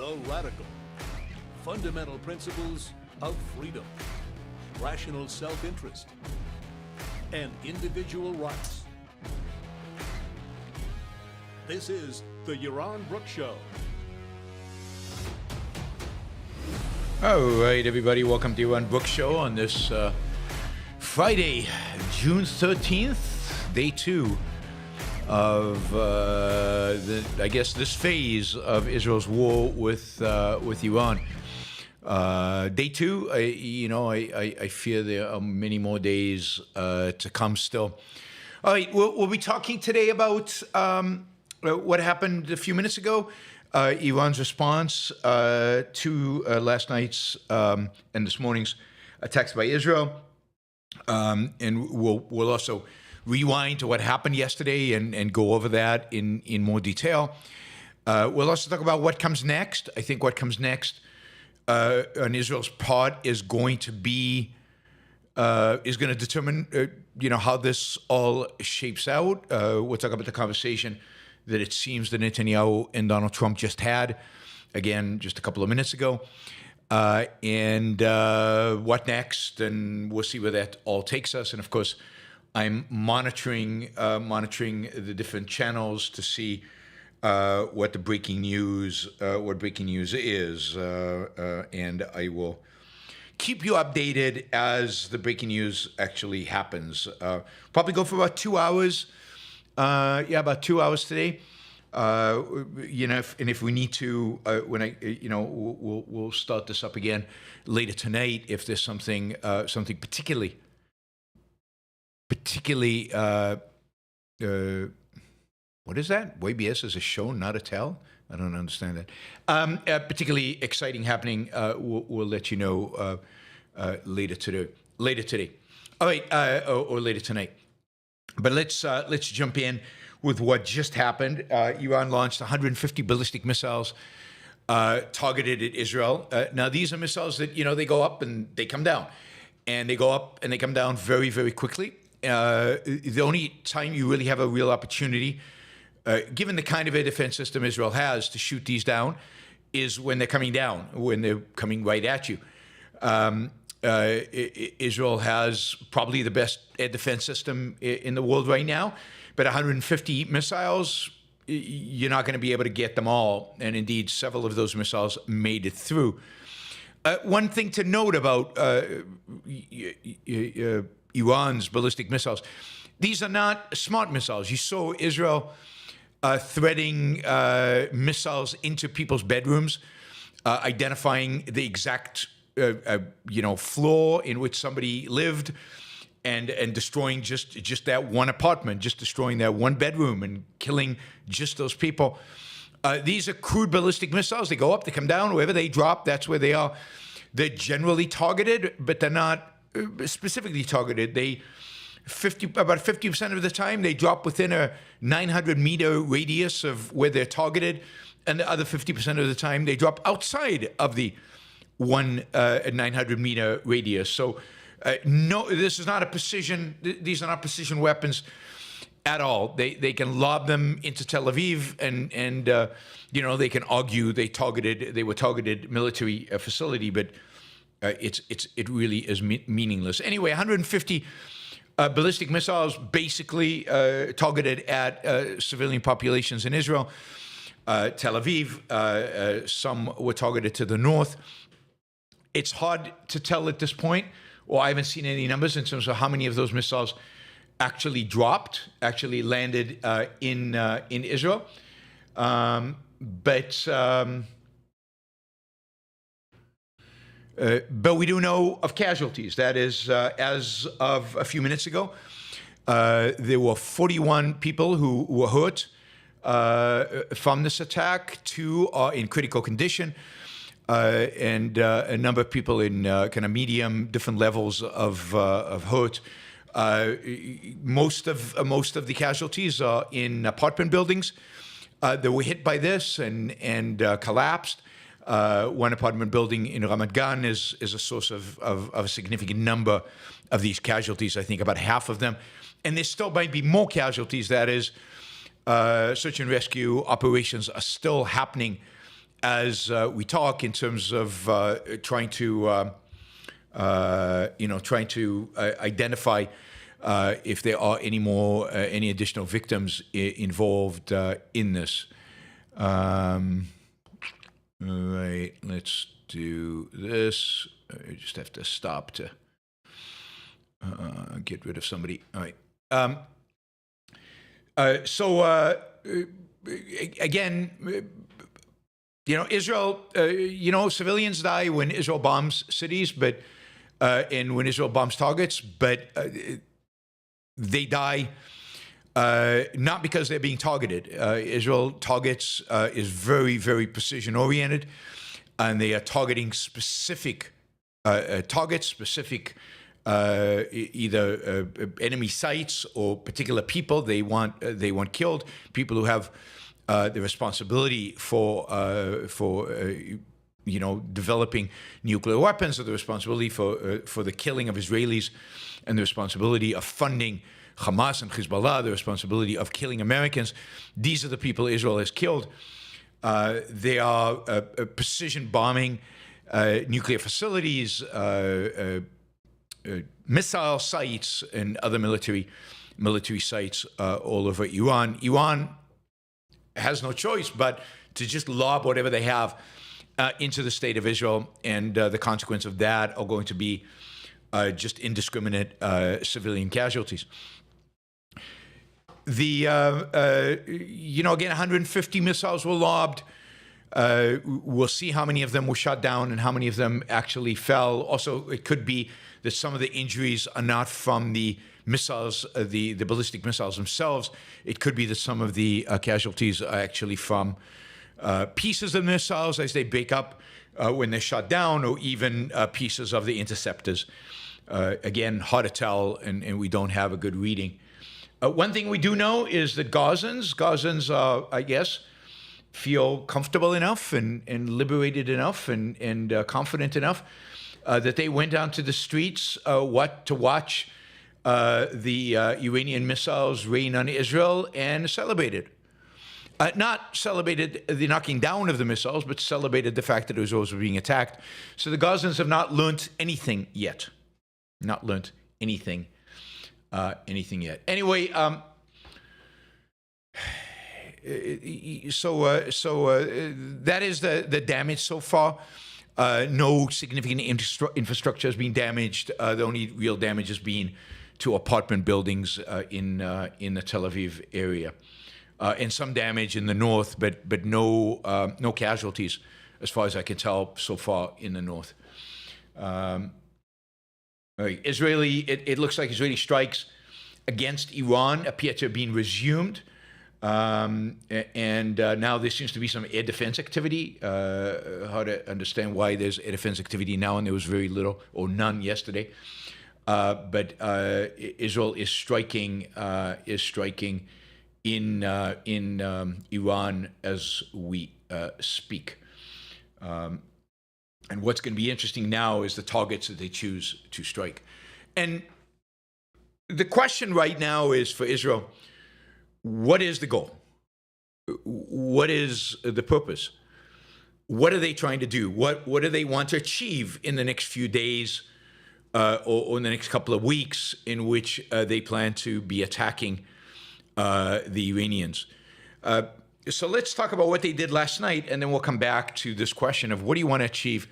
the radical, fundamental principles of freedom, rational self-interest, and individual rights. This is the Yaron Brook Show. All right, everybody, welcome to Yaron Brook Show on this Friday, June 13th, day 2 of this phase of Israel's war with Iran. Day 2, I fear there are many more days to come still. All right, we'll be talking today about what happened a few minutes ago, Iran's response to last night's and this morning's attacks by Israel. And we'll also rewind to what happened yesterday and go over that in more detail. We'll also talk about what comes next. I think what comes next on Israel's part is going to determine how this all shapes out. We'll talk about the conversation that it seems that Netanyahu and Donald Trump just had, again, just a couple of minutes ago. And what next? And we'll see where that all takes us. And of course, I'm monitoring the different channels to see what breaking news is, and I will keep you updated as the breaking news actually happens. Probably go for about 2 hours. About 2 hours today. If we need to, we'll start this up again later tonight if there's something particularly. What is that? YBS is a show, not a tell? I don't understand that. Particularly exciting happening. We'll let you know later today. All right, or later tonight. But let's jump in with what just happened. Iran launched 150 ballistic missiles targeted at Israel. Now, these are missiles that, they go up and they come down. And they go up and they come down very, very quickly. The only time you really have a real opportunity, given the kind of air defense system Israel has, to shoot these down is when they're coming down, when they're coming right at you. Israel has probably the best air defense system in the world right now, but 150 missiles, you're not going to be able to get them all. And indeed, several of those missiles made it through. One thing to note about Iran's ballistic missiles, these are not smart missiles. You saw Israel threading missiles into people's bedrooms, identifying the exact floor in which somebody lived, and destroying just that one apartment, just destroying that one bedroom and killing just those people. These are crude ballistic missiles. They go up, they come down, wherever they drop, that's where they are. They're generally targeted, but they're not specifically targeted. About 50% of the time, they drop within a 900-meter radius of where they're targeted, and the other 50% of the time, they drop outside of the 900-meter radius. So, no, this is not a precision. These are not precision weapons at all. They can lob them into Tel Aviv, and they can argue they were targeted military facility, but it really is meaningless. Anyway, 150 ballistic missiles basically targeted at civilian populations in Israel. Tel Aviv, some were targeted to the north. It's hard to tell at this point, or I haven't seen any numbers in terms of how many of those missiles actually landed in Israel. But we do know of casualties. That is, as of a few minutes ago, there were 41 people who were hurt from this attack. 2 are in critical condition. And a number of people in kind of medium, different levels of hurt. Most of the casualties are in apartment buildings that were hit by this and collapsed. One apartment building in Ramat Gan is a source of a significant number of these casualties. I think about half of them, and there still might be more casualties. That is, search and rescue operations are still happening as we talk in terms of trying to identify if there are any additional victims involved in this. All right, let's do this. I just have to stop to get rid of somebody. All right. Again, Israel, civilians die when Israel bombs cities, and when Israel bombs targets, but they die not because they're being targeted. Israel targets is very, very precision-oriented, and they are targeting specific targets, specific either enemy sites or particular people they want killed, people who have the responsibility for developing nuclear weapons, or the responsibility for the killing of Israelis, and the responsibility of funding Hamas and Hezbollah, the responsibility of killing Americans. These are the people Israel has killed. They are precision bombing nuclear facilities, missile sites, and other military sites all over Iran. Iran has no choice but to just lob whatever they have into the state of Israel, and the consequence of that are going to be just indiscriminate civilian casualties. Again, 150 missiles were lobbed. We'll see how many of them were shot down and how many of them actually fell. Also, it could be that some of the injuries are not from the missiles, the ballistic missiles themselves. It could be that some of the casualties are actually from pieces of missiles as they break up when they're shot down, or even pieces of the interceptors. Again, hard to tell, and we don't have a good reading. One thing we do know is that Gazans, I guess, feel comfortable enough and liberated enough and confident enough that they went down to the streets to watch the Iranian missiles rain on Israel, and celebrated. Not celebrated the knocking down of the missiles, but celebrated the fact that Israel was being attacked. So the Gazans have not learned anything yet. Not learned anything yet. Anyway, that is the damage so far. No significant infrastructure has been damaged. The only real damage has been to apartment buildings in the Tel Aviv area, and some damage in the north, but no casualties as far as I can tell so far in the north. It looks like Israeli strikes against Iran appear to have been resumed. And now there seems to be some air defense activity. Hard to understand why there's air defense activity now, and there was very little or none yesterday. But Israel is striking in Iran as we speak. And what's going to be interesting now is the targets that they choose to strike. And the question right now is, for Israel, what is the goal? What is the purpose? What are they trying to do? What do they want to achieve in the next few days or in the next couple of weeks in which they plan to be attacking the Iranians? So let's talk about what they did last night, and then we'll come back to this question of what do you want to achieve?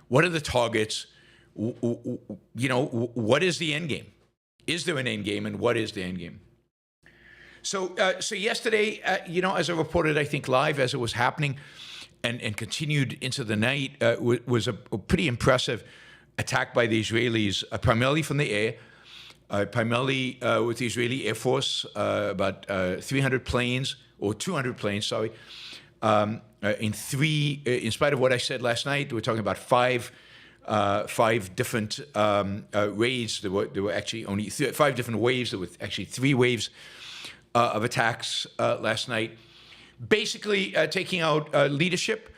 What are the targets? What is the end game? Is there an end game, and what is the end game? So yesterday, as I reported, I think live as it was happening, and continued into the night, was a pretty impressive attack by the Israelis, primarily from the air, primarily with the Israeli Air Force, about 300 planes, or 200 planes, sorry, in spite of what I said last night, we're talking about five different raids. There were actually only 5 different waves. There were actually 3 waves of attacks last night, basically taking out leadership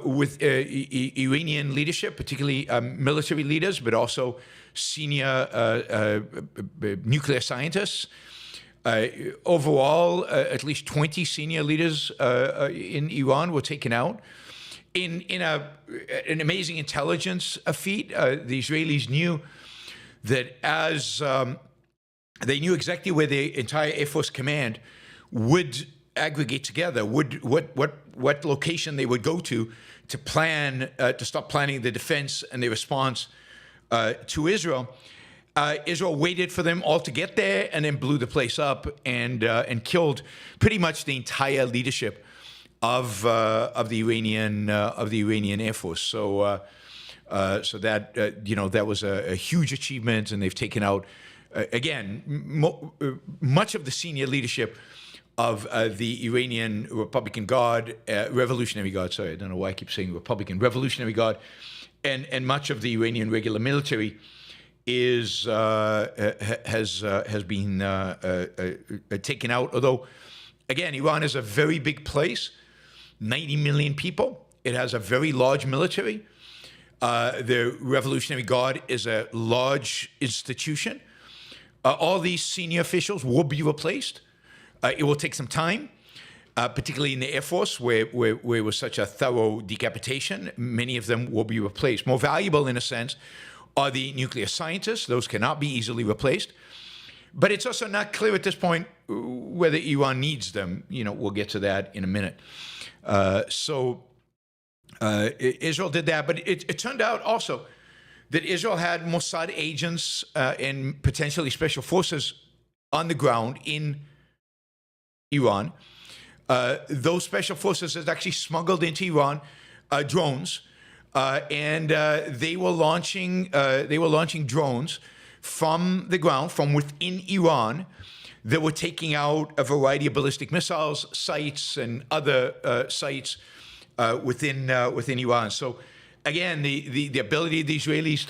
with Iranian leadership, particularly military leaders, but also senior nuclear scientists, Overall, at least 20 senior leaders in Iran were taken out. In an amazing intelligence feat, the Israelis knew that as they knew exactly where the entire Air Force Command would aggregate together, what location they would go to plan to start planning the defense and the response to Israel. Israel waited for them all to get there and then blew the place up and killed pretty much the entire leadership of the Iranian Air Force. So that that was a huge achievement, and they've taken out again much of the senior leadership of the Iranian Republican Guard, Revolutionary Guard. Sorry, I don't know why I keep saying Republican Revolutionary Guard, and much of the Iranian regular military has been taken out. Although, again, Iran is a very big place, 90 million people. It has a very large military. The Revolutionary Guard is a large institution. All these senior officials will be replaced. It will take some time, particularly in the Air Force, where it was such a thorough decapitation. Many of them will be replaced. More valuable, in a sense, are the nuclear scientists. Those cannot be easily replaced. But it's also not clear at this point whether Iran needs them. We'll get to that in a minute. Israel did that, but it turned out also that Israel had Mossad agents and potentially special forces on the ground in Iran. Those special forces had actually smuggled into Iran drones, and they were launching drones from the ground, from within Iran, that were taking out a variety of ballistic missiles sites and other sites within Iran. So again, the ability of the Israelis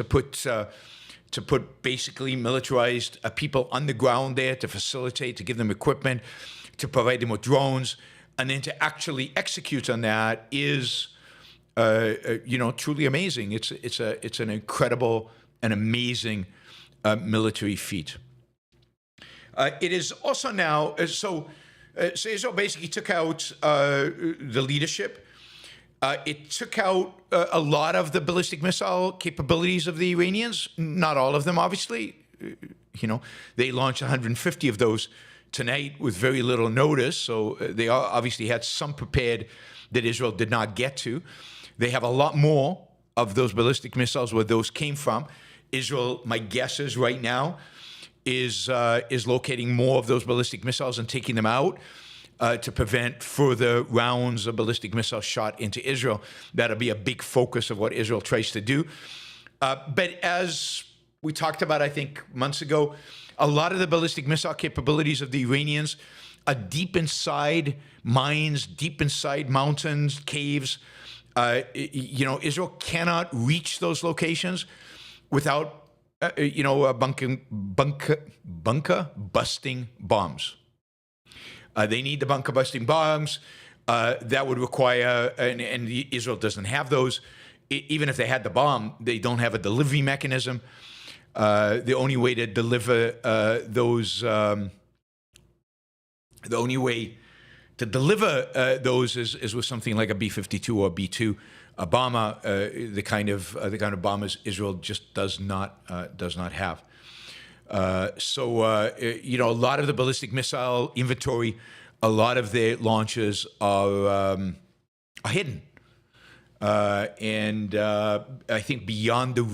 to put basically militarized people on the ground there to facilitate, to give them equipment, to provide them with drones, and then to actually execute on that is, truly amazing. It's an incredible and amazing military feat. It is also now so Israel basically took out the leadership. It took out a lot of the ballistic missile capabilities of the Iranians. Not all of them, obviously. They launched 150 of those tonight with very little notice. So they obviously had some prepared that Israel did not get to. They have a lot more of those ballistic missiles where those came from. Israel, my guess is right now, is locating more of those ballistic missiles and taking them out to prevent further rounds of ballistic missiles shot into Israel. That'll be a big focus of what Israel tries to do. But as we talked about, I think, months ago, a lot of the ballistic missile capabilities of the Iranians are deep inside mines, deep inside mountains, caves. Israel cannot reach those locations without, bunker busting bombs. They need the bunker busting bombs. That would require, and Israel doesn't have those. Even if they had the bomb, they don't have a delivery mechanism. The only way to deliver those is with something like a B-52 or B-2 bomber, the kind of bombers Israel just does not have. A lot of the ballistic missile inventory, a lot of their launches are hidden. And I think beyond the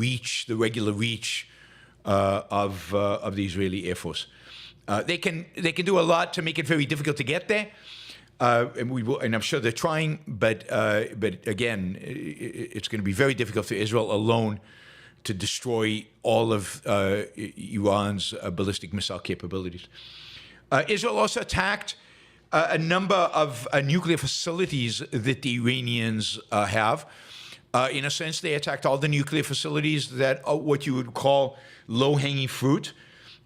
regular reach of the Israeli Air Force. They can do a lot to make it very difficult to get there, and I'm sure they're trying. But again, it's going to be very difficult for Israel alone to destroy all of Iran's ballistic missile capabilities. Israel also attacked a number of nuclear facilities that the Iranians have. In a sense, they attacked all the nuclear facilities that are what you would call low-hanging fruit,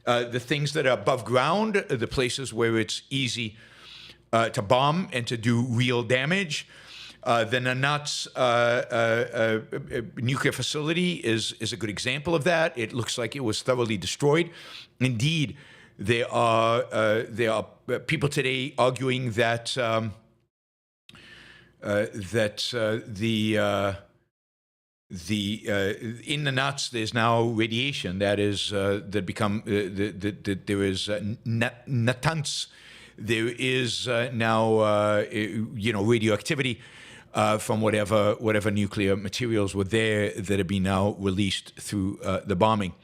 the things that are above ground, the places where it's easy to bomb and to do real damage. The Nanats nuclear facility is a good example of that. It looks like it was thoroughly destroyed. Indeed, There are people today arguing that in the nuts there's now radiation that is that become that there is natans. There is now radioactivity from whatever nuclear materials were there that have been now released through the bombing.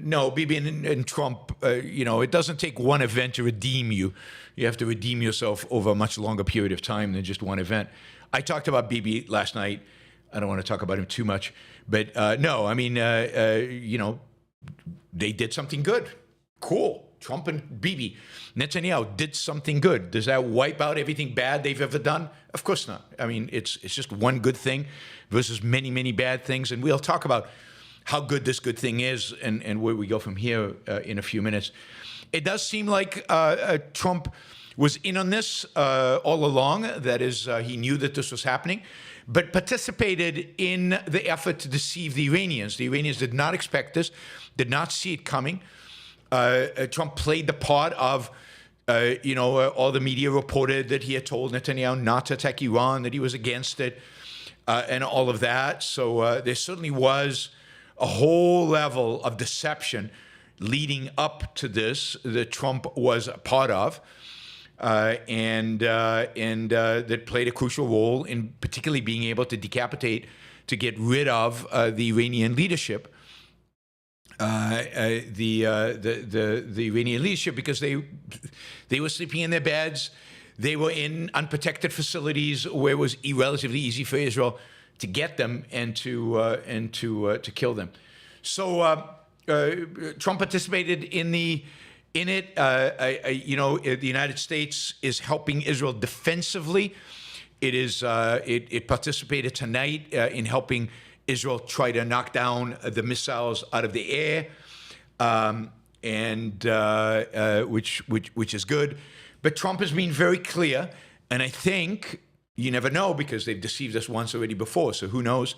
No, Bibi and Trump, it doesn't take one event to redeem you. You have to redeem yourself over a much longer period of time than just one event. I talked about Bibi last night. I don't want to talk about him too much. But no, I mean, they did something good. Cool. Trump and Bibi. Netanyahu did something good. Does that wipe out everything bad they've ever done? Of course not. I mean, it's just one good thing versus many, many bad things. And we'll talk about how good this good thing is and where we go from here in a few minutes. It does seem like Trump was in on this all along. That is, he knew that this was happening, but participated in the effort to deceive the Iranians. The Iranians did not expect this, did not see it coming. Trump played the part of, all the media reported that he had told Netanyahu not to attack Iran, that he was against it, and all of that. So there certainly was a whole level of deception leading up to this that Trump was a part of, and that played a crucial role in particularly being able to decapitate, to get rid of the Iranian leadership. The Iranian leadership, because they were sleeping in their beds, they were in unprotected facilities where it was relatively easy for Israel to get them and to kill them. So Trump participated in it. The United States is helping Israel defensively. It participated tonight in helping Israel try to knock down the missiles out of the air, which is good. But Trump has been very clear, and I think you never know because they've deceived us once already before, so who knows?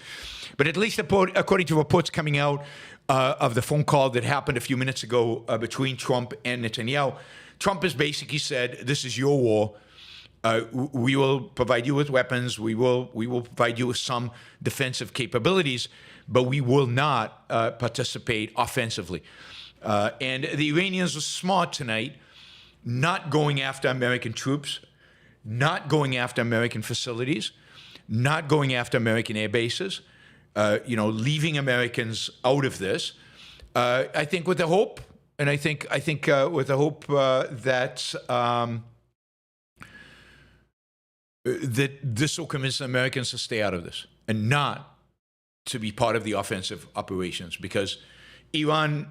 But at least according to reports coming out of the phone call that happened a few minutes ago between Trump and Netanyahu, Trump has basically said, "This is your war. We will provide you with weapons. We will provide you with some defensive capabilities, but we will not participate offensively." And the Iranians were smart tonight, not going after American troops, not going after American facilities, not going after American air bases, leaving Americans out of this. I think with the hope, and I think with the hope that this will convince Americans to stay out of this and not to be part of the offensive operations, because Iran,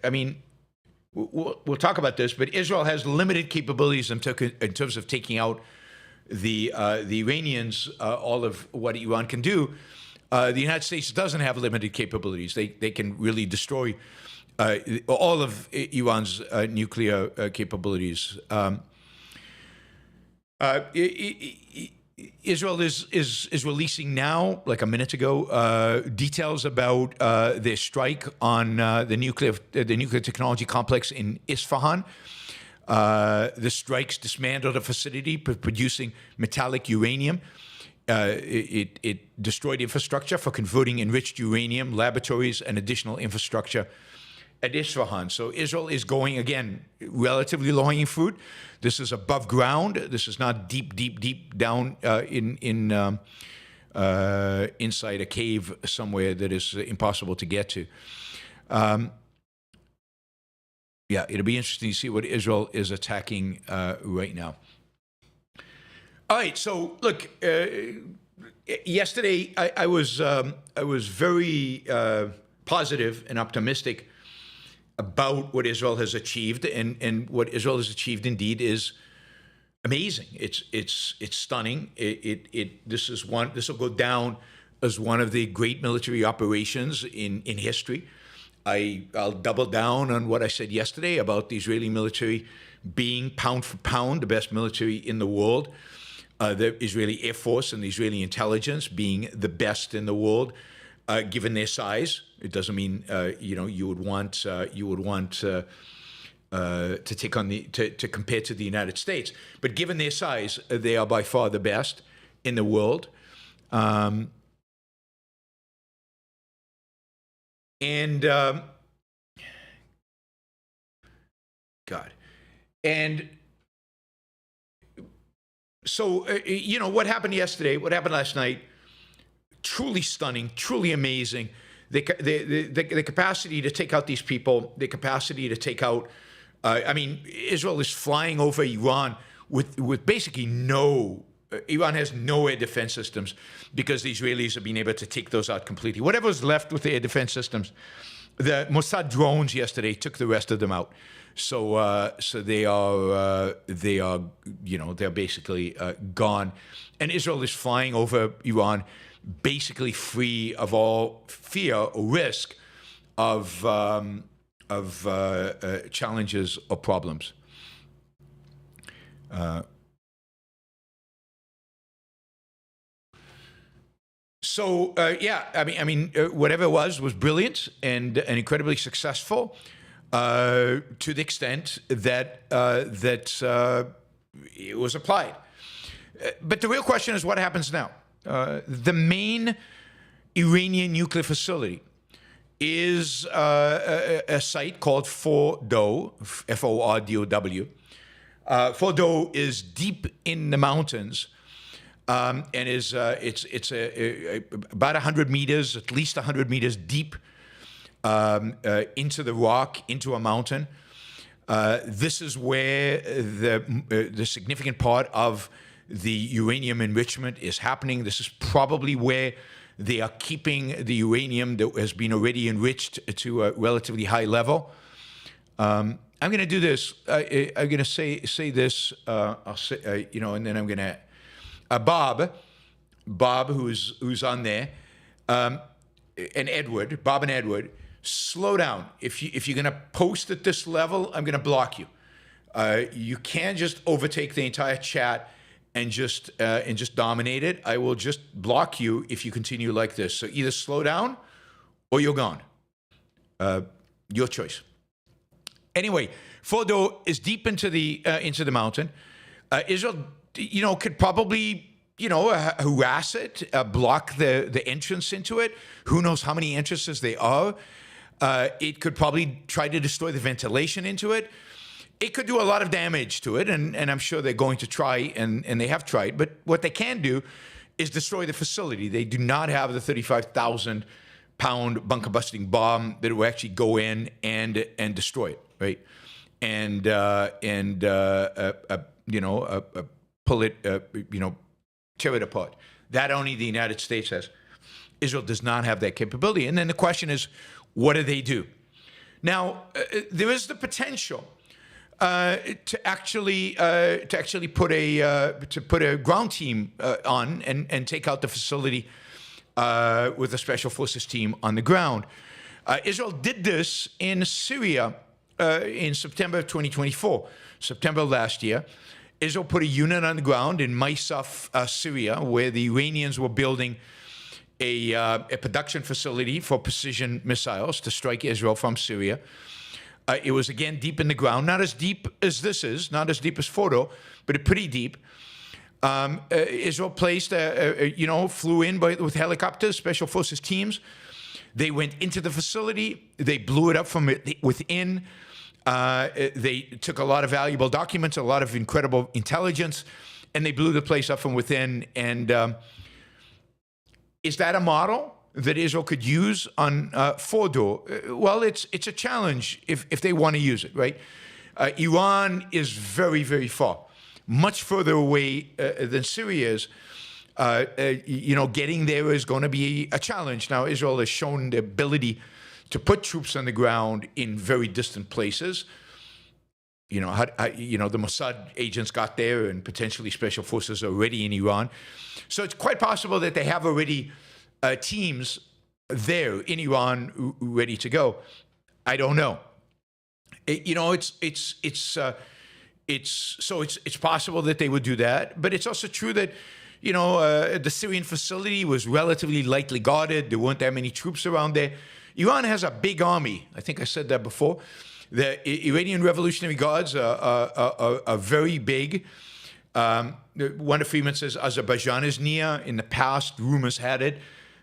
I mean, we'll talk about this, but Israel has limited capabilities in terms of taking out the Iranians, all of what Iran can do. The United States doesn't have limited capabilities. They can really destroy all of Iran's nuclear capabilities. Israel is releasing now, like a minute ago, details about their strike on the nuclear technology complex in Isfahan. The strikes dismantled a facility producing metallic uranium. It destroyed infrastructure for converting enriched uranium, laboratories, and additional infrastructure at Isfahan. So Israel is going, again, relatively low-hanging fruit. This is above ground. This is not deep down inside a cave somewhere that is impossible to get to. It'll be interesting to see what Israel is attacking right now. All right, so look, yesterday I was very positive and optimistic about what Israel has achieved, and what Israel has achieved indeed is amazing. It's stunning. This will go down as one of the great military operations in history. I'll double down on what I said yesterday about the Israeli military being pound for pound the best military in the world. The Israeli Air Force and the Israeli intelligence being the best in the world. given their size. It doesn't mean you would want to take on to compare to the United States, but given their size, they are by far the best in the world. So what happened yesterday? What happened last night? Truly stunning, truly amazing. The capacity to take out these people, the capacity to take out. Israel is flying over Iran with basically no. Iran has no air defense systems because the Israelis have been able to take those out completely. Whatever's left with the air defense systems, the Mossad drones yesterday took the rest of them out. So they're basically gone, and Israel is flying over Iran, basically free of all fear or risk of challenges or problems. Whatever it was brilliant and incredibly successful. To the extent that it was applied. But the real question is what happens now? The main Iranian nuclear facility is a site called Fordow, F-O-R-D-O-W. Fordow is deep in the mountains and is it's about 100 meters, at least 100 meters deep. Into the rock, into a mountain. This is where the significant part of the uranium enrichment is happening. This is probably where they are keeping the uranium that has been already enriched to a relatively high level. I'm going to do this. I'm going to say this. I'll say, and then I'm going to Bob, who's on there, and Edward, Bob and Edward. Slow down. If you're going to post at this level, I'm going to block you. You can't just overtake the entire chat and just dominate it. I will just block you if you continue like this. So either slow down or you're gone. Your choice. Anyway, Fordow is deep into the mountain. Israel, could probably harass it, block the entrance into it. Who knows how many entrances there are? It could probably try to destroy the ventilation into it. It could do a lot of damage to it, and I'm sure they're going to try, and they have tried. But what they can do is destroy the facility. They do not have the 35,000-pound bunker-busting bomb that will actually go in and destroy it, right? And pull it, tear it apart. That only the United States has. Israel does not have that capability. And then the question is, what do they do? Now, there is the potential to actually put a ground team on and take out the facility with a special forces team on the ground. Israel did this in Syria in September of 2024, September of last year. Israel put a unit on the ground in Maysaf, Syria, where the Iranians were building a production facility for precision missiles to strike Israel from Syria. It was, again, deep in the ground, not as deep as this is, not as deep as Fordow, but pretty deep. Israel placed, flew in with helicopters, special forces teams. They went into the facility. They blew it up from within. They took a lot of valuable documents, a lot of incredible intelligence, and they blew the place up from within. And is that a model that Israel could use on Fordow? Well, it's a challenge if they want to use it, right? Iran is very, very far, much further away than Syria is. Getting there is going to be a challenge. Now, Israel has shown the ability to put troops on the ground in very distant places. The Mossad agents got there, and potentially special forces are already in Iran. So it's quite possible that they have already teams there in Iran ready to go. I don't know. It's possible that they would do that, but it's also true that the Syrian facility was relatively lightly guarded. There weren't that many troops around there. Iran has a big army. I think I said that before. The Iranian Revolutionary Guards are very big. Wanda Freeman says Azerbaijan is near. In the past, rumors had it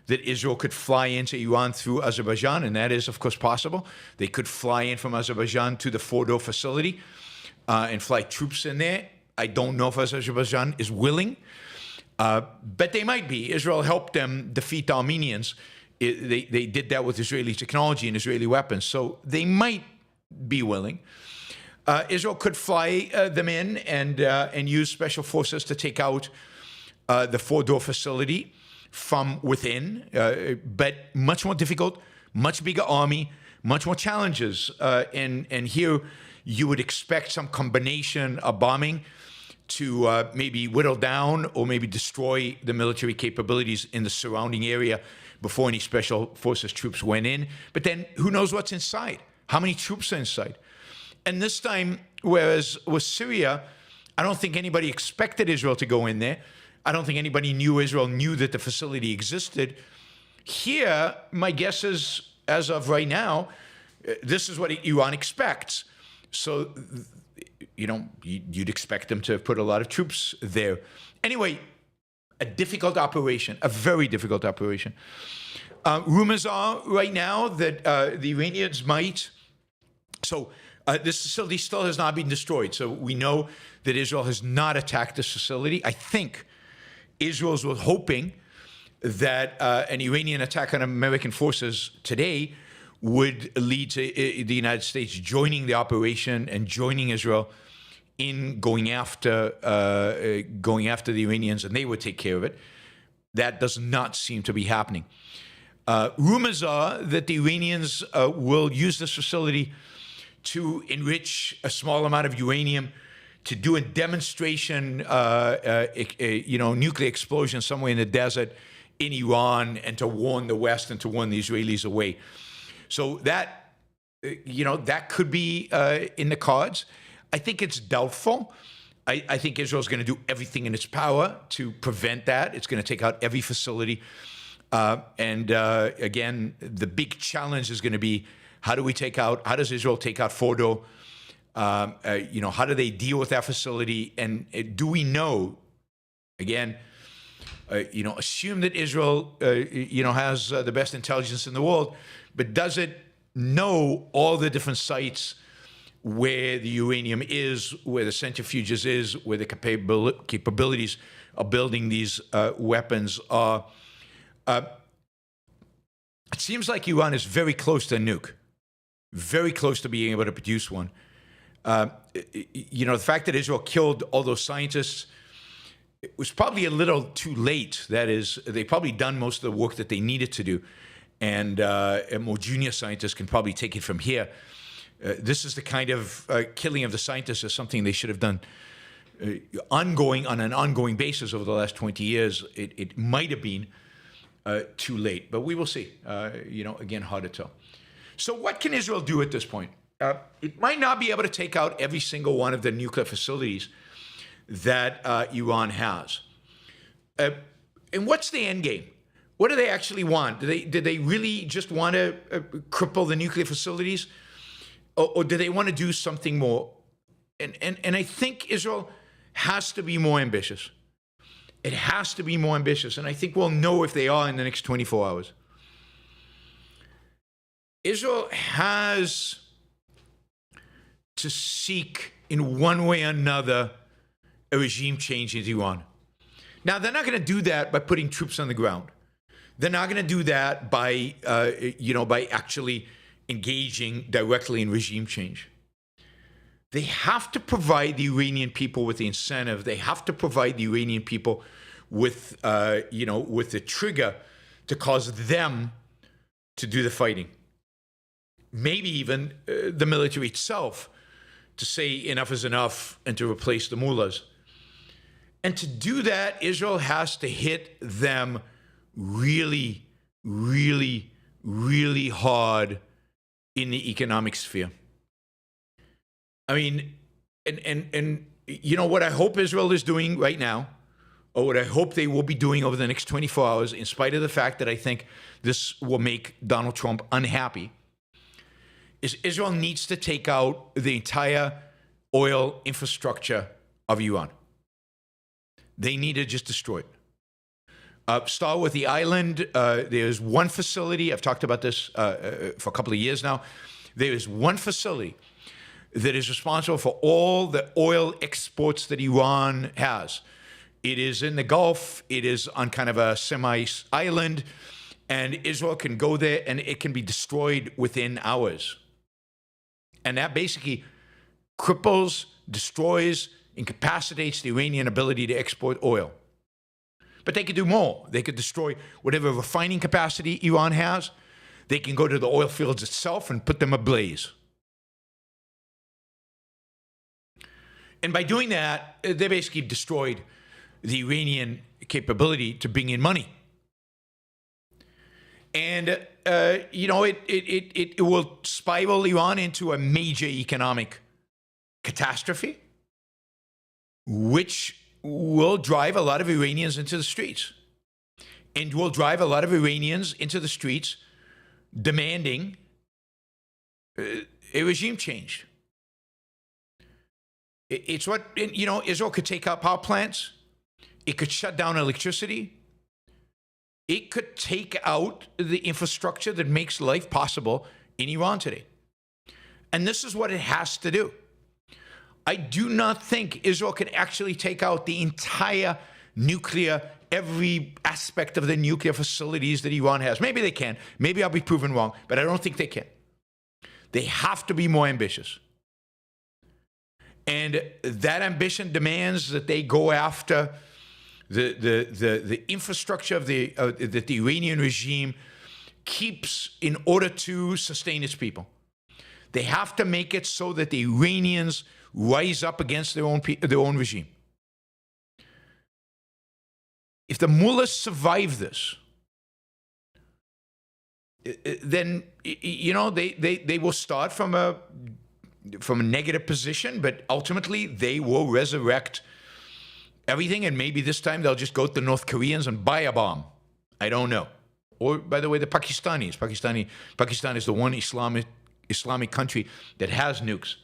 that Israel could fly into Iran through Azerbaijan, and that is, of course, possible. They could fly in from Azerbaijan to the Fordo facility and fly troops in there. I don't know if Azerbaijan is willing, but they might be. Israel helped them defeat the Armenians. They did that with Israeli technology and Israeli weapons, so they might be willing. Israel could fly them in and use special forces to take out the Fordo facility from within, but much more difficult, much bigger army, much more challenges. And here you would expect some combination of bombing to maybe whittle down or maybe destroy the military capabilities in the surrounding area before any special forces troops went in. But then who knows what's inside? How many troops are inside? And this time, whereas with Syria, I don't think anybody expected Israel to go in there. I don't think anybody Israel knew that the facility existed. Here, my guess is, as of right now, this is what Iran expects. So, you'd expect them to have put a lot of troops there. Anyway, a difficult operation, a very difficult operation. Rumors are right now that the Iranians might... So this facility still has not been destroyed. So we know that Israel has not attacked this facility. I think Israel was hoping that an Iranian attack on American forces today would lead to the United States joining the operation and joining Israel in going after the Iranians, and they would take care of it. That does not seem to be happening. Rumors are that the Iranians will use this facility to enrich a small amount of uranium, to do a demonstration, nuclear explosion somewhere in the desert in Iran, and to warn the West and to warn the Israelis away. So that, that could be in the cards. I think it's doubtful. I think Israel's going to do everything in its power to prevent that. It's going to take out every facility. Again, the big challenge is going to be, how does Israel take out Fordo? How do they deal with that facility? And do we know, again, assume that Israel, has the best intelligence in the world, but does it know all the different sites where the uranium is, where the centrifuges is, where the capabilities of building these weapons are? It seems like Iran is very close to a nuke. Very close to being able to produce one. The fact that Israel killed all those scientists, it was probably a little too late. That is, they probably done most of the work that they needed to do. And more junior scientists can probably take it from here. This is the kind of killing of the scientists is something they should have done on an ongoing basis over the last 20 years. It might have been too late, but we will see. Again, hard to tell. So what can Israel do at this point? It might not be able to take out every single one of the nuclear facilities that Iran has. And what's the end game? What do they actually want? Do they really just want to cripple the nuclear facilities? Or do they want to do something more? And I think Israel has to be more ambitious. It has to be more ambitious. And I think we'll know if they are in the next 24 hours. Israel has to seek, in one way or another, a regime change in Iran. Now, they're not going to do that by putting troops on the ground. They're not going to do that by, by actually engaging directly in regime change. They have to provide the Iranian people with the incentive. They have to provide the Iranian people with, with the trigger to cause them to do the fighting. Maybe even the military itself to say enough is enough and to replace the mullahs. And to do that, Israel has to hit them really, really, really hard in the economic sphere. I mean, and what I hope Israel is doing right now, or what I hope they will be doing over the next 24 hours, in spite of the fact that I think this will make Donald Trump unhappy, is Israel needs to take out the entire oil infrastructure of Iran. They need to just destroy it. Start with the island. There's one facility. I've talked about this for a couple of years now. There is one facility that is responsible for all the oil exports that Iran has. It is in the Gulf. It is on kind of a semi-island. And Israel can go there and it can be destroyed within hours. And that basically cripples, destroys, incapacitates the Iranian ability to export oil. But they could do more. They could destroy whatever refining capacity Iran has. They can go to the oil fields itself and put them ablaze. And by doing that, they basically destroyed the Iranian capability to bring in money. And, it will spiral Iran into a major economic catastrophe, which will drive a lot of Iranians into the streets, and will drive a lot of Iranians into the streets demanding a regime change. It's what, Israel could take out power plants. It could shut down electricity. It could take out the infrastructure that makes life possible in Iran today. And this is what it has to do. I do not think Israel can actually take out the entire every aspect of the nuclear facilities that Iran has. Maybe they can. Maybe I'll be proven wrong, but I don't think they can. They have to be more ambitious. And that ambition demands that they go after the infrastructure of that the Iranian regime keeps in order to sustain its people. They have to make it so that the Iranians rise up against their own regime. If the mullahs survive this, then they will start from a negative position, but ultimately they will resurrect everything, and maybe this time they'll just go to the North Koreans and buy a bomb. I don't know. Or, by the way, the Pakistanis. Pakistan is the one Islamic country that has nukes.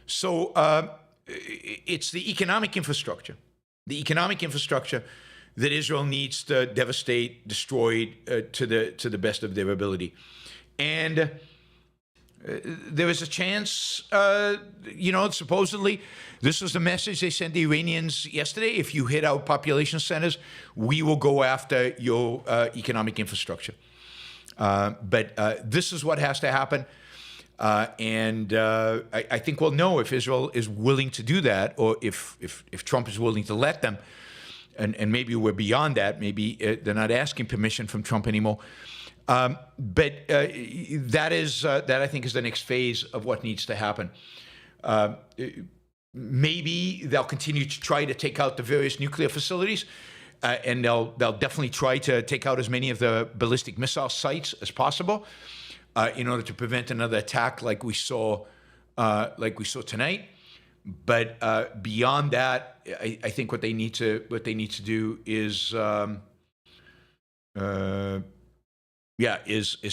So it's the economic infrastructure. The economic infrastructure that Israel needs to devastate, destroy to the best of their ability. And there is a chance, supposedly, this was the message they sent the Iranians yesterday. If you hit our population centers, we will go after your economic infrastructure. But this is what has to happen. And I think we'll know if Israel is willing to do that, or if Trump is willing to let them. And maybe we're beyond that. Maybe they're not asking permission from Trump anymore. But that I think is the next phase of what needs to happen. Maybe they'll continue to try to take out the various nuclear facilities, and they'll definitely try to take out as many of the ballistic missile sites as possible, in order to prevent another attack like we saw tonight. But beyond that, I think what they need to do is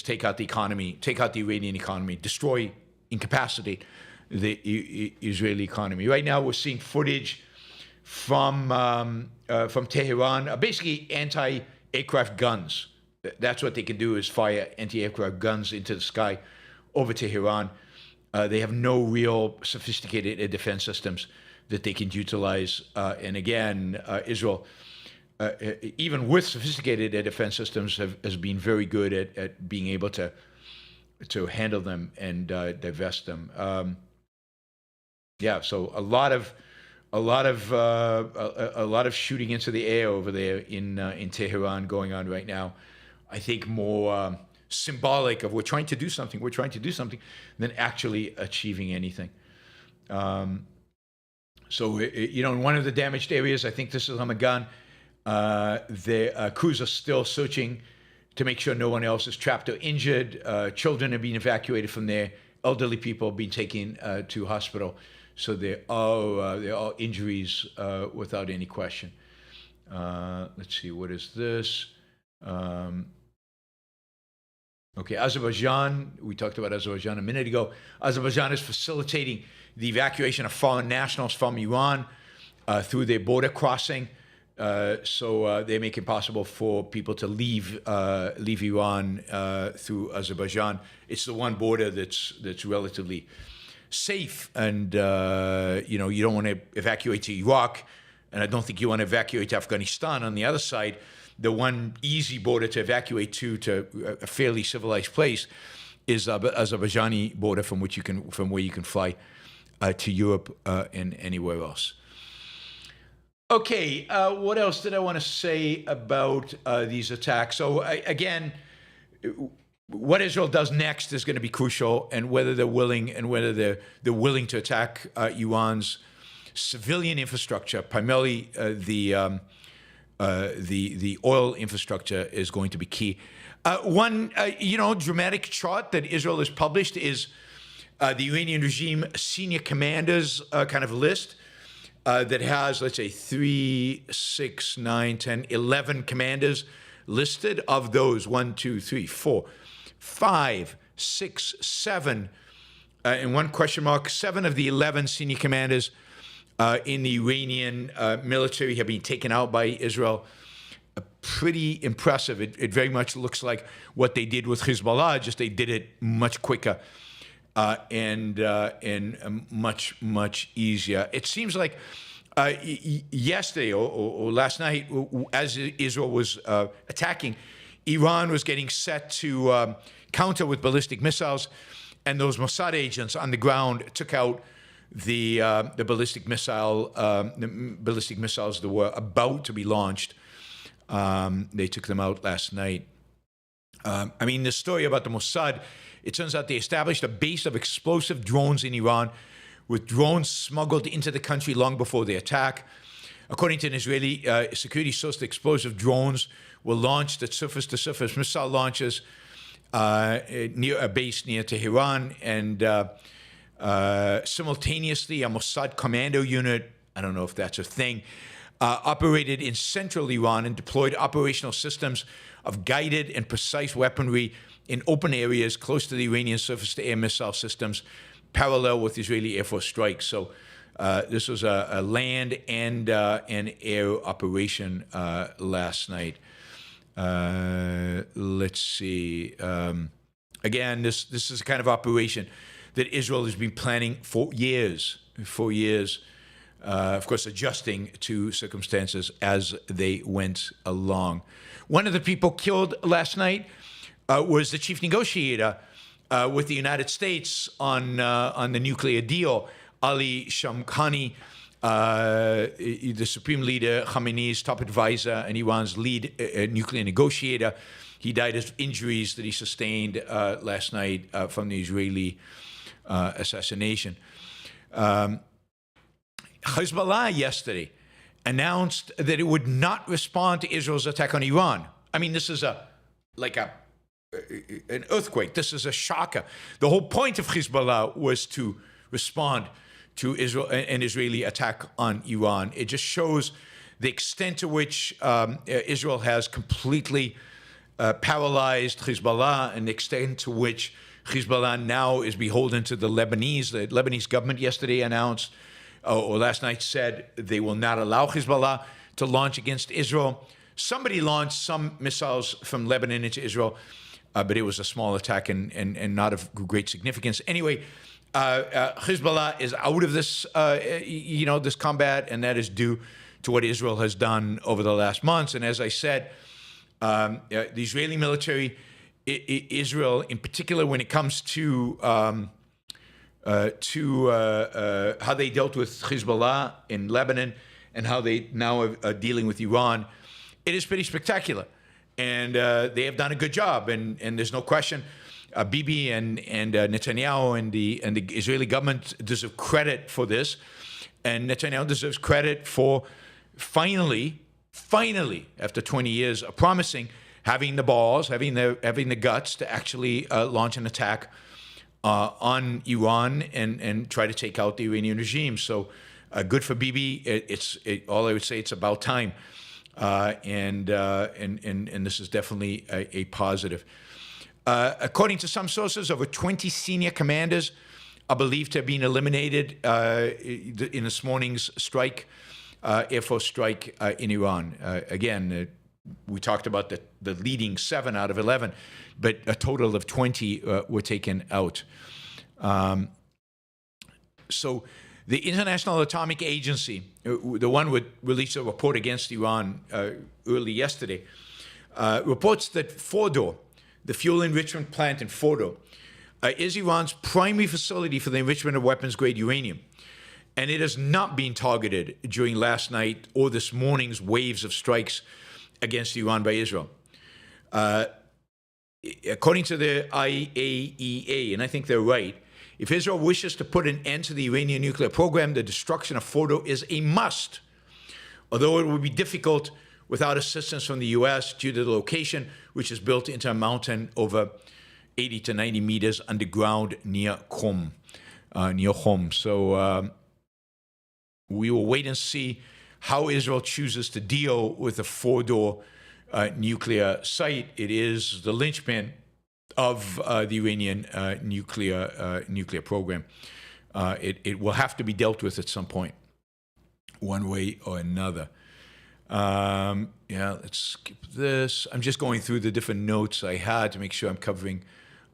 take out the economy, take out the Iranian economy, destroy, incapacitate the Israeli economy. Right now, we're seeing footage from Tehran, basically anti-aircraft guns. That's what they can do, is fire anti-aircraft guns into the sky over Tehran. They have no real sophisticated air defense systems that they can utilize. And again, Israel, even with sophisticated air defense systems, has been very good at being able to handle them and divest them. So a lot of shooting into the air over there in Tehran going on right now. I think more symbolic of we're trying to do something, than actually achieving anything. In one of the damaged areas, I think this is Hamagan, the crews are still searching to make sure no one else is trapped or injured. Children are being evacuated from there. Elderly people are being taken to hospital. So there are injuries without any question. Let's see, what is this? Okay, Azerbaijan, we talked about Azerbaijan a minute ago. Azerbaijan is facilitating the evacuation of foreign nationals from Iran through their border crossing. So they make it possible for people to leave Iran through Azerbaijan. It's the one border that's relatively safe, and you don't want to evacuate to Iraq, and I don't think you want to evacuate to Afghanistan. On the other side, the one easy border to evacuate to a fairly civilized place is Azerbaijani border, from where you can fly to Europe and anywhere else. Okay, what else did I want to say about these attacks? So again, what Israel does next is going to be crucial, and whether they're willing they're willing to attack Iran's civilian infrastructure, primarily the oil infrastructure, is going to be key. One dramatic chart that Israel has published is the Iranian regime senior commanders kind of list. That has, let's say, 3, 6, 9, 10, 11 commanders listed. Of those, 1, 2, 3, 4, 5, 6, 7, and one question mark, 7 of the 11 senior commanders in the Iranian military have been taken out by Israel. Pretty impressive. It very much looks like what they did with Hezbollah, just they did it much quicker. And much easier. It seems like yesterday or last night, as Israel was attacking, Iran was getting set to counter with ballistic missiles, and those Mossad agents on the ground took out the ballistic missiles that were about to be launched. They took them out last night. The story about the Mossad, it turns out they established a base of explosive drones in Iran, with drones smuggled into the country long before the attack. According to an Israeli security source, the explosive drones were launched at surface-to-surface missile launches near a base near Tehran, and simultaneously a Mossad commando unit, I don't know if that's a thing, operated in central Iran and deployed operational systems of guided and precise weaponry in open areas close to the Iranian surface-to-air missile systems, parallel with Israeli Air Force strikes. So this was a land and an air operation last night. Let's see. Again, this is a kind of operation that Israel has been planning for years. Of course, adjusting to circumstances as they went along. One of the people killed last night was the chief negotiator with the United States on the nuclear deal, Ali Shamkhani, the Supreme Leader Khamenei's top advisor and Iran's lead nuclear negotiator. He died of injuries that he sustained last night from the Israeli assassination. Hezbollah yesterday announced that it would not respond to Israel's attack on Iran. This is like an earthquake. This is a shocker. The whole point of Hezbollah was to respond to an Israeli attack on Iran. It just shows the extent to which Israel has completely paralyzed Hezbollah, and the extent to which Hezbollah now is beholden to the Lebanese. The Lebanese government yesterday announced, or last night said, they will not allow Hezbollah to launch against Israel. Somebody launched some missiles from Lebanon into Israel, but it was a small attack and not of great significance. Anyway, Hezbollah is out of this, this combat, and that is due to what Israel has done over the last months. And as I said, the Israeli military, Israel in particular, when it comes to how they dealt with Hezbollah in Lebanon and how they now are dealing with Iran, it is pretty spectacular. And they have done a good job, and there's no question. Bibi and Netanyahu and the Israeli government deserve credit for this, and Netanyahu deserves credit for finally, after 20 years of promising, having the balls, having the guts to actually launch an attack on Iran and try to take out the Iranian regime. So good for Bibi. All I would say, it's about time, and this is definitely a positive. According to some sources, over 20 senior commanders are believed to have been eliminated in this morning's strike, Air Force strike in Iran. Again, we talked about the leading 7 out of 11, but a total of 20 were taken out. So the International Atomic Agency, the one would release a report against Iran early yesterday, reports that Fordo, the fuel enrichment plant in Fordo, is Iran's primary facility for the enrichment of weapons-grade uranium. And it has not been targeted during last night or this morning's waves of strikes against Iran by Israel. According to the IAEA, and I think they're right, if Israel wishes to put an end to the Iranian nuclear program, the destruction of Fordo is a must, although it would be difficult without assistance from the U.S. due to the location, which is built into a mountain over 80 to 90 meters underground near Qom. So we will wait and see how Israel chooses to deal with the Fordo nuclear site. It is the linchpin of the Iranian nuclear program. It will have to be dealt with at some point, one way or another. Let's skip this. I'm just going through the different notes I had to make sure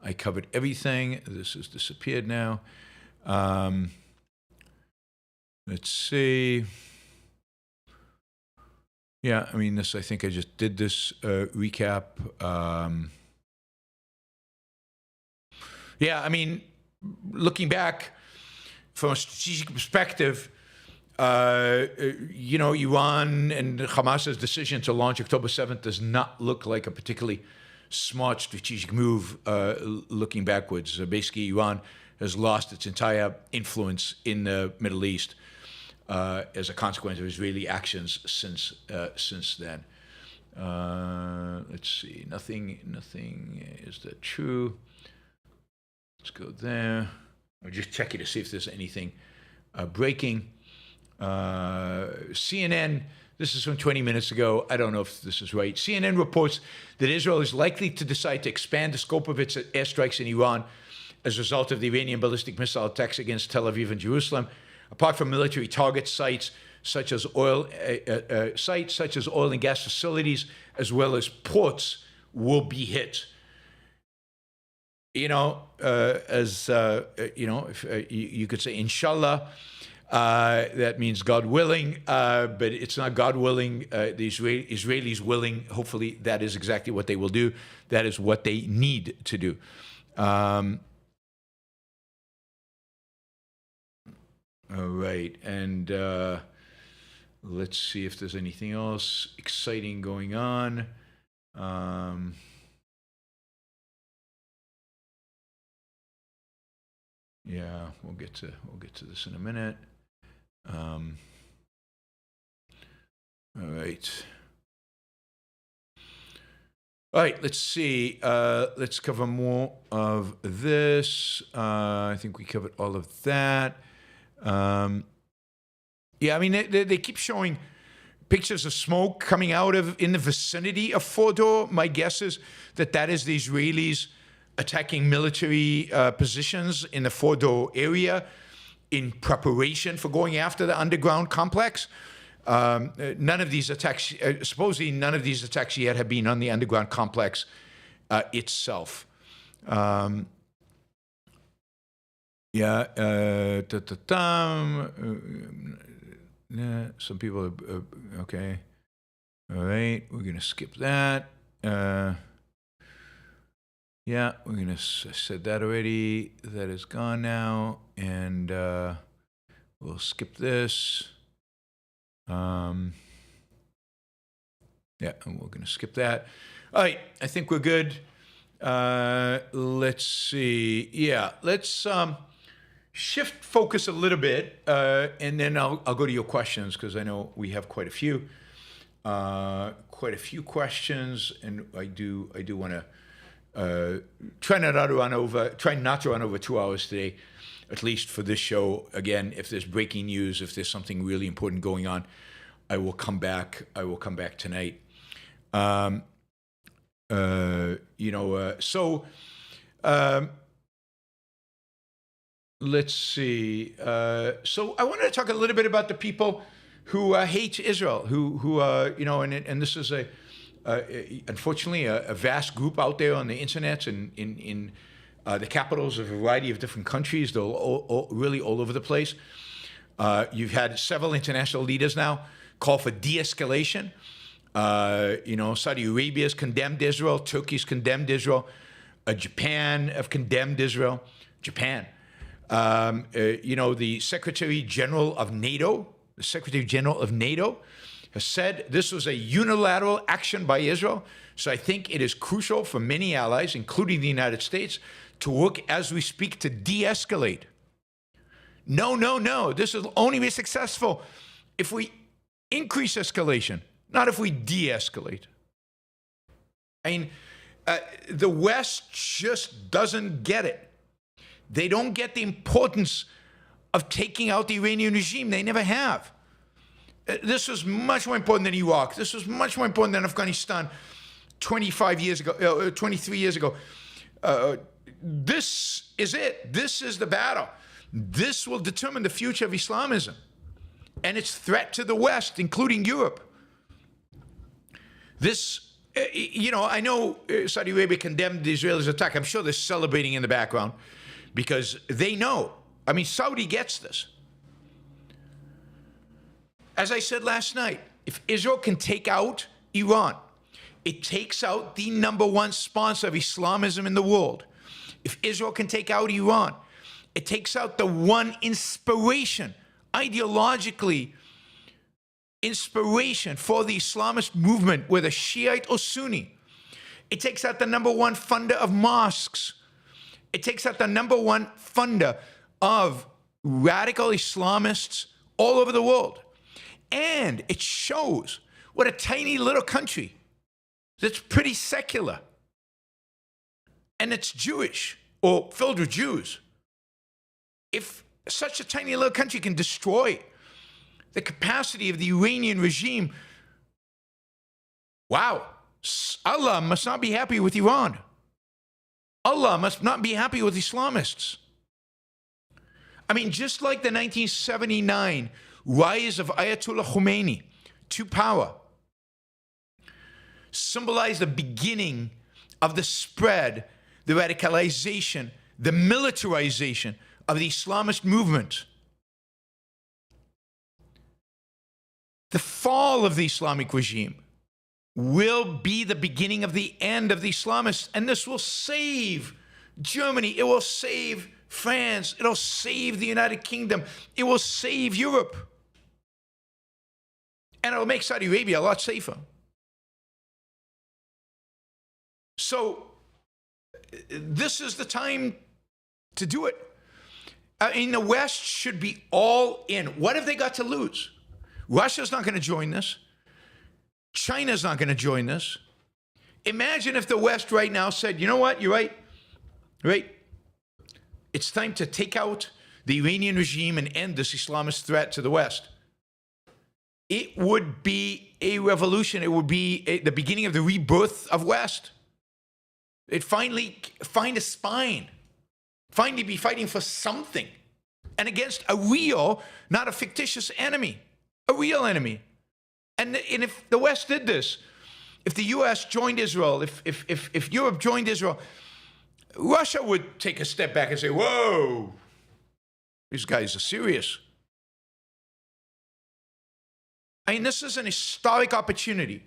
I covered everything. This has disappeared now. Let's see. Yeah, I mean, I think I just did this recap. I mean, looking back from a strategic perspective, Iran and Hamas's decision to launch October 7th does not look like a particularly smart strategic move looking backwards. Basically, Iran has lost its entire influence in the Middle East as a consequence of Israeli actions since then. Let's see. Nothing. Is that true? Let's go there. I'm just checking to see if there's anything breaking. CNN, this is from 20 minutes ago. I don't know if this is right. CNN reports that Israel is likely to decide to expand the scope of its airstrikes in Iran as a result of the Iranian ballistic missile attacks against Tel Aviv and Jerusalem. Apart from military target sites such as oil and gas facilities, as well as ports, will be hit. You could say, inshallah, that means God willing, but it's not God willing. The Israelis willing. Hopefully, that is exactly what they will do. That is what they need to do. All right, and let's see if there's anything else exciting going on. We'll get to this in a minute. All right, let's see. Let's cover more of this. I think we covered all of that. I mean, they keep showing pictures of smoke coming out in the vicinity of Fordo. My guess is that is the Israelis attacking military positions in the Fordo area in preparation for going after the underground complex. None of these attacks, supposedly none of these attacks yet have been on the underground complex itself. Some people are, okay. All right, we're going to skip that. We're going to, I said that already. That is gone now. And we'll skip this. And we're going to skip that. All right, I think we're good. Let's see. Let's shift focus a little bit, and then I'll go to your questions because I know we have quite a few. quite a few questions, and I do want to try not to run over 2 hours today, at least for this show. Again, if there's breaking news, if there's something really important going on, I will come back tonight. Let's see. So I wanted to talk a little bit about the people who hate Israel, and this is unfortunately a vast group out there on the internet and in the capitals of a variety of different countries. They're really all over the place. You've had several international leaders now call for de-escalation. Saudi Arabia has condemned Israel. Turkey's condemned Israel. Japan have condemned Israel. Japan. The Secretary General of NATO has said this was a unilateral action by Israel. So I think it is crucial for many allies, including the United States, to work as we speak to de-escalate. No. This will only be successful if we increase escalation, not if we de-escalate. I mean, the West just doesn't get it. They don't get the importance of taking out the Iranian regime. They never have. This was much more important than Iraq. This was much more important than Afghanistan 23 years ago. This is it. This is the battle. This will determine the future of Islamism and its threat to the West, including Europe. I know Saudi Arabia condemned the Israelis' attack. I'm sure they're celebrating in the background because they know. I mean, Saudi gets this. As I said last night, if Israel can take out Iran, it takes out the #1 sponsor of Islamism in the world. If Israel can take out Iran, it takes out the one inspiration, ideologically, inspiration for the Islamist movement, whether Shiite or Sunni. It takes out the #1 funder of mosques. It takes out the #1 funder of radical Islamists all over the world. And it shows what a tiny little country that's pretty secular and it's Jewish or filled with Jews. If such a tiny little country can destroy the capacity of the Iranian regime, wow, Allah must not be happy with Iran. Allah must not be happy with Islamists. I mean, just like the 1979 rise of Ayatollah Khomeini to power symbolized the beginning of the spread, the radicalization, the militarization of the Islamist movement. The fall of the Islamic regime will be the beginning of the end of the Islamists, and this will save Germany, it will save France, it'll save the United Kingdom, it will save Europe, and it'll make Saudi Arabia a lot safer. So this is the time to do it. The West should be all in. What have they got to lose? Russia's not going to join this. China's not going to join this. Imagine if the West right now said, you know what, you're right. Right? It's time to take out the Iranian regime and end this Islamist threat to the West. It would be a revolution. It would be the beginning of the rebirth of West. It'd finally find a spine. Finally be fighting for something. And against a real, not a fictitious enemy. A real enemy. And if the West did this, if the US joined Israel, if Europe joined Israel, Russia would take a step back and say, whoa, these guys are serious. I mean, this is an historic opportunity,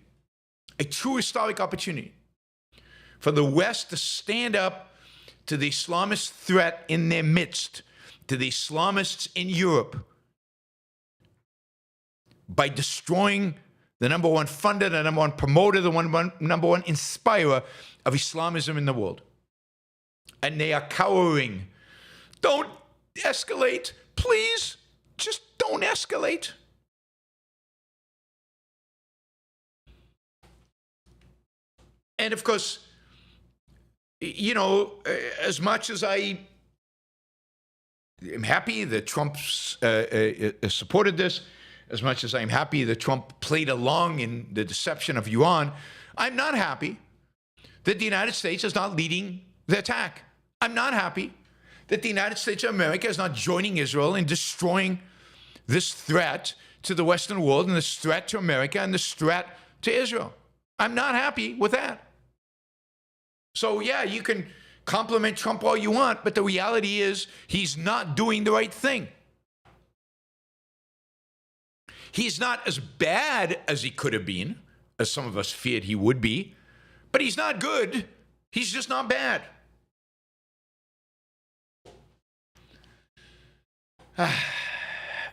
a true historic opportunity for the West to stand up to the Islamist threat in their midst, to the Islamists in Europe, by destroying the #1 funder, the #1 promoter, the #1 inspirer of Islamism in the world. And they are cowering. Don't escalate. Please, just don't escalate. And of course, you know, as much as I am happy that Trump supported this, as much as I'm happy that Trump played along in the deception of Iran, I'm not happy that the United States is not leading the attack. I'm not happy that the United States of America is not joining Israel in destroying this threat to the Western world and this threat to America and this threat to Israel. I'm not happy with that. So yeah, you can compliment Trump all you want, but the reality is he's not doing the right thing. He's not as bad as he could have been, as some of us feared he would be, but he's not good. He's just not bad.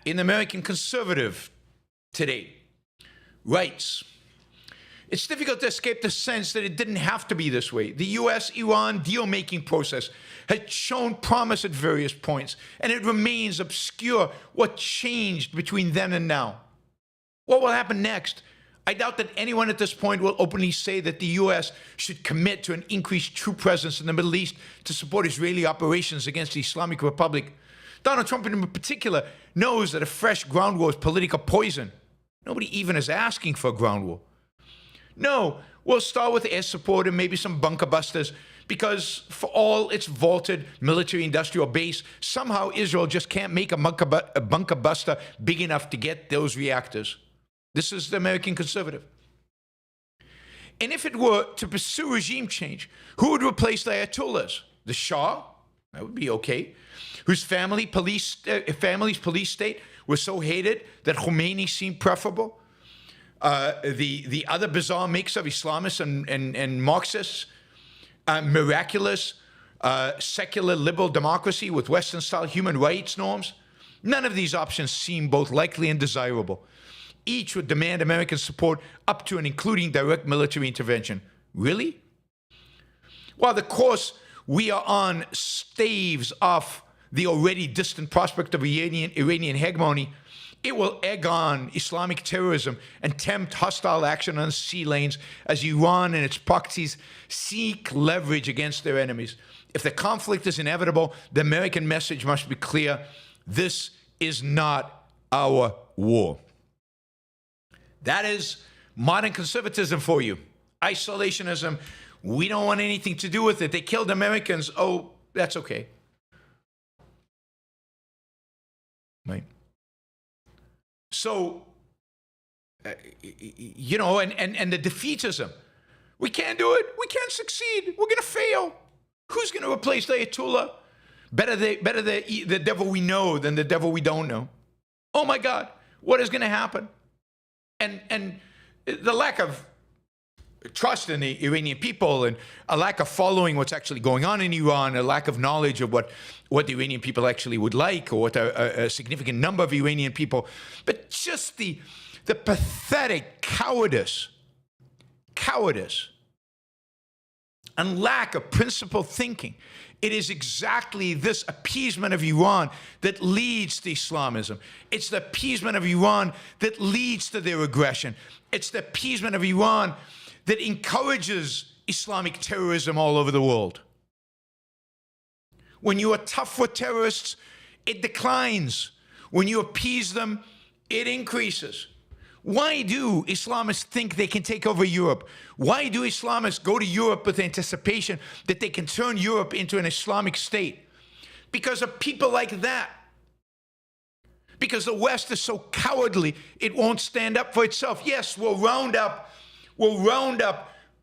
In American Conservative today writes, it's difficult to escape the sense that it didn't have to be this way. The U.S.-Iran deal-making process had shown promise at various points, and it remains obscure what changed between then and now. What will happen next? I doubt that anyone at this point will openly say that the U.S. should commit to an increased troop presence in the Middle East to support Israeli operations against the Islamic Republic. Donald Trump in particular knows that a fresh ground war is political poison. Nobody even is asking for a ground war. No, we'll start with air support and maybe some bunker busters, because for all its vaulted military-industrial base, somehow Israel just can't make a bunker buster big enough to get those reactors. This is the American Conservative. And if it were to pursue regime change, who would replace the Ayatollahs? The Shah? That would be okay. Whose family's police state was so hated that Khomeini seemed preferable? The other bizarre mix of Islamists and Marxists, miraculous secular liberal democracy with Western-style human rights norms. None of these options seem both likely and desirable. Each would demand American support up to and including direct military intervention. Really? While the course we are on staves off the already distant prospect of Iranian hegemony, it will egg on Islamic terrorism and tempt hostile action on the sea lanes as Iran and its proxies seek leverage against their enemies. If the conflict is inevitable, the American message must be clear. This is not our war. That is modern conservatism for you. Isolationism. We don't want anything to do with it. They killed Americans. Oh, that's okay. Right? So, you know, and the defeatism. We can't do it. We can't succeed. We're going to fail. Who's going to replace the Ayatollah? Better the devil we know than the devil we don't know. Oh, my God. What is going to happen? And the lack of trust in the Iranian people and a lack of following what's actually going on in Iran, a lack of knowledge of what the Iranian people actually would like, or what a significant number of Iranian people, but just the pathetic cowardice and lack of principled thinking. It is exactly this appeasement of Iran that leads to Islamism. It's the appeasement of Iran that leads to their aggression. It's the appeasement of Iran that encourages Islamic terrorism all over the world. When you are tough with terrorists, it declines. When you appease them, it increases. Why do Islamists think they can take over Europe? Why do Islamists go to Europe with anticipation that they can turn Europe into an Islamic state? Because of people like that. Because the West is so cowardly, it won't stand up for itself. Yes, we'll round up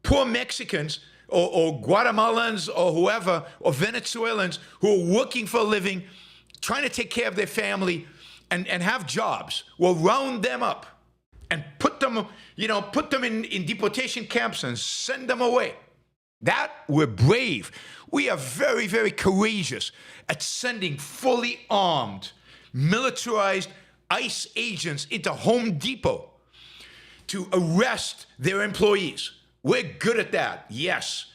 poor Mexicans or Guatemalans or whoever, or Venezuelans who are working for a living, trying to take care of their family and have jobs. We'll round them up and put them in deportation camps and send them away. That, we're brave. We are very, very courageous at sending fully armed, militarized ICE agents into Home Depot to arrest their employees. We're good at that, yes.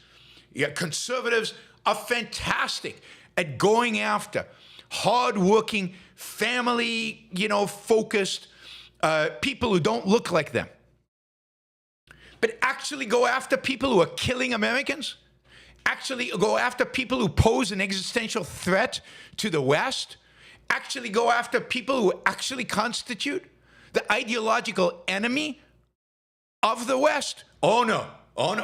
Yeah, conservatives are fantastic at going after hardworking, family, focused people who don't look like them. but actually go after people who are killing Americans, actually go after people who pose an existential threat to the West, actually go after people who actually constitute the ideological enemy of the West. Oh no,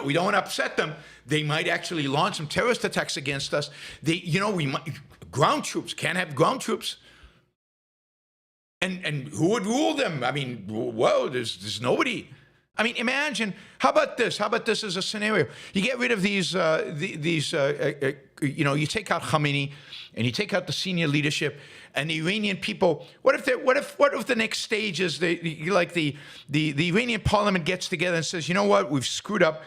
we don't want to upset them. They might actually launch some terrorist attacks against us. Ground troops, can't have ground troops. And who would rule them? I mean, whoa, there's nobody. I mean, imagine, how about this? How about this as a scenario? You get rid of you take out Khamenei, and you take out the senior leadership, and the Iranian people. What if the next stage is the Iranian parliament gets together and says, you know what, we've screwed up.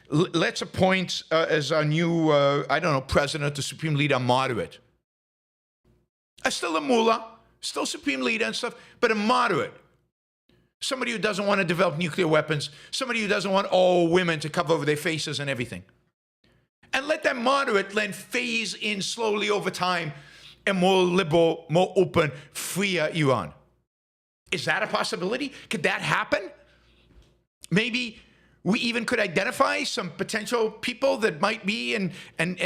Let's appoint as our new president, the supreme leader, moderate. Still a mullah, still supreme leader and stuff, but a moderate. Somebody who doesn't want to develop nuclear weapons, somebody who doesn't want all women to cover over their faces and everything. And let that moderate then phase in slowly over time a more liberal, more open, freer Iran. Is that a possibility? Could that happen? Maybe we even could identify some potential people that might be and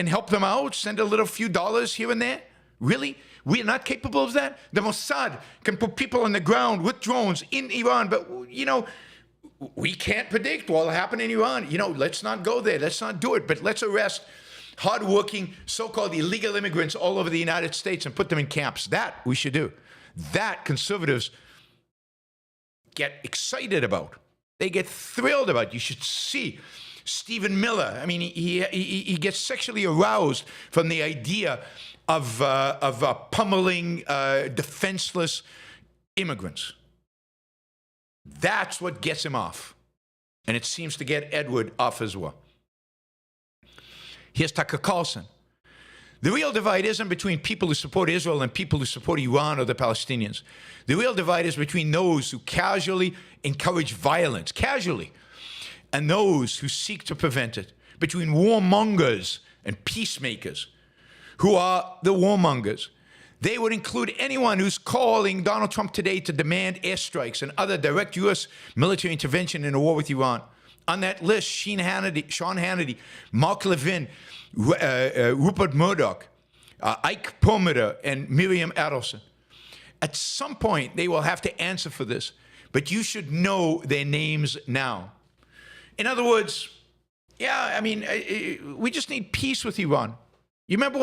help them out, send a little few dollars here and there. Really? We are not capable of that? The Mossad can put people on the ground with drones in Iran, but, we can't predict what will happen in Iran. Let's not go there. Let's not do it. But let's arrest hardworking, so-called illegal immigrants all over the United States and put them in camps. That we should do. That conservatives get excited about. They get thrilled about. You should see Stephen Miller. I mean, he gets sexually aroused from the idea of pummeling defenseless immigrants. That's what gets him off. And it seems to get Edward off as well. Here's Tucker Carlson. The real divide isn't between people who support Israel and people who support Iran or the Palestinians. The real divide is between those who casually encourage violence, and those who seek to prevent it. Between warmongers and peacemakers. Who are the warmongers? They would include anyone who's calling Donald Trump today to demand airstrikes and other direct U.S. military intervention in a war with Iran. On that list, Sean Hannity, Mark Levin, Rupert Murdoch, Ike Perlmutter, and Miriam Adelson. At some point, they will have to answer for this, but you should know their names now. In other words, we just need peace with Iran. You remember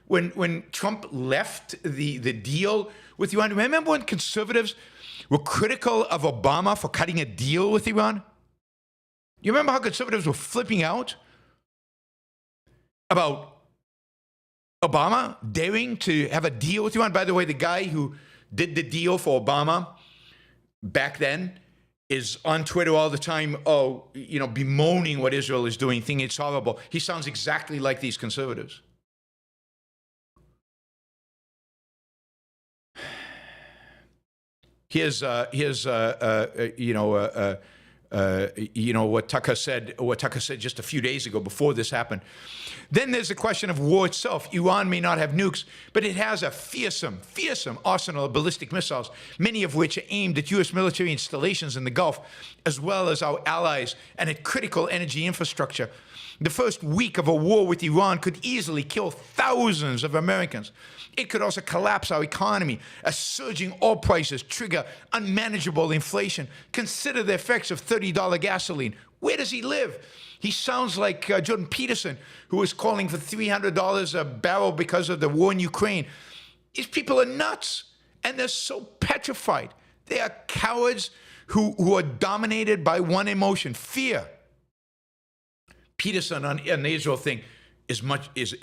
when Trump left the deal with Iran? Remember when conservatives were critical of Obama for cutting a deal with Iran? You remember how conservatives were flipping out about Obama daring to have a deal with Iran? By the way, the guy who did the deal for Obama back then is on Twitter all the time, bemoaning what Israel is doing, thinking it's horrible. He sounds exactly like these conservatives. Here's what Tucker said just a few days ago before this happened. Then there's the question of war itself. Iran may not have nukes, but it has a fearsome arsenal of ballistic missiles, many of which are aimed at U.S. military installations in the Gulf, as well as our allies, and at critical energy infrastructure. The first week of a war with Iran could easily kill thousands of Americans. It could also collapse our economy as surging oil prices trigger unmanageable inflation. Consider the effects of $30 gasoline. Where does he live? He sounds like Jordan Peterson, who was calling for $300 a barrel because of the war in Ukraine. These people are nuts, and they're so petrified. They are cowards who are dominated by one emotion, fear. Peterson on the Israel thing is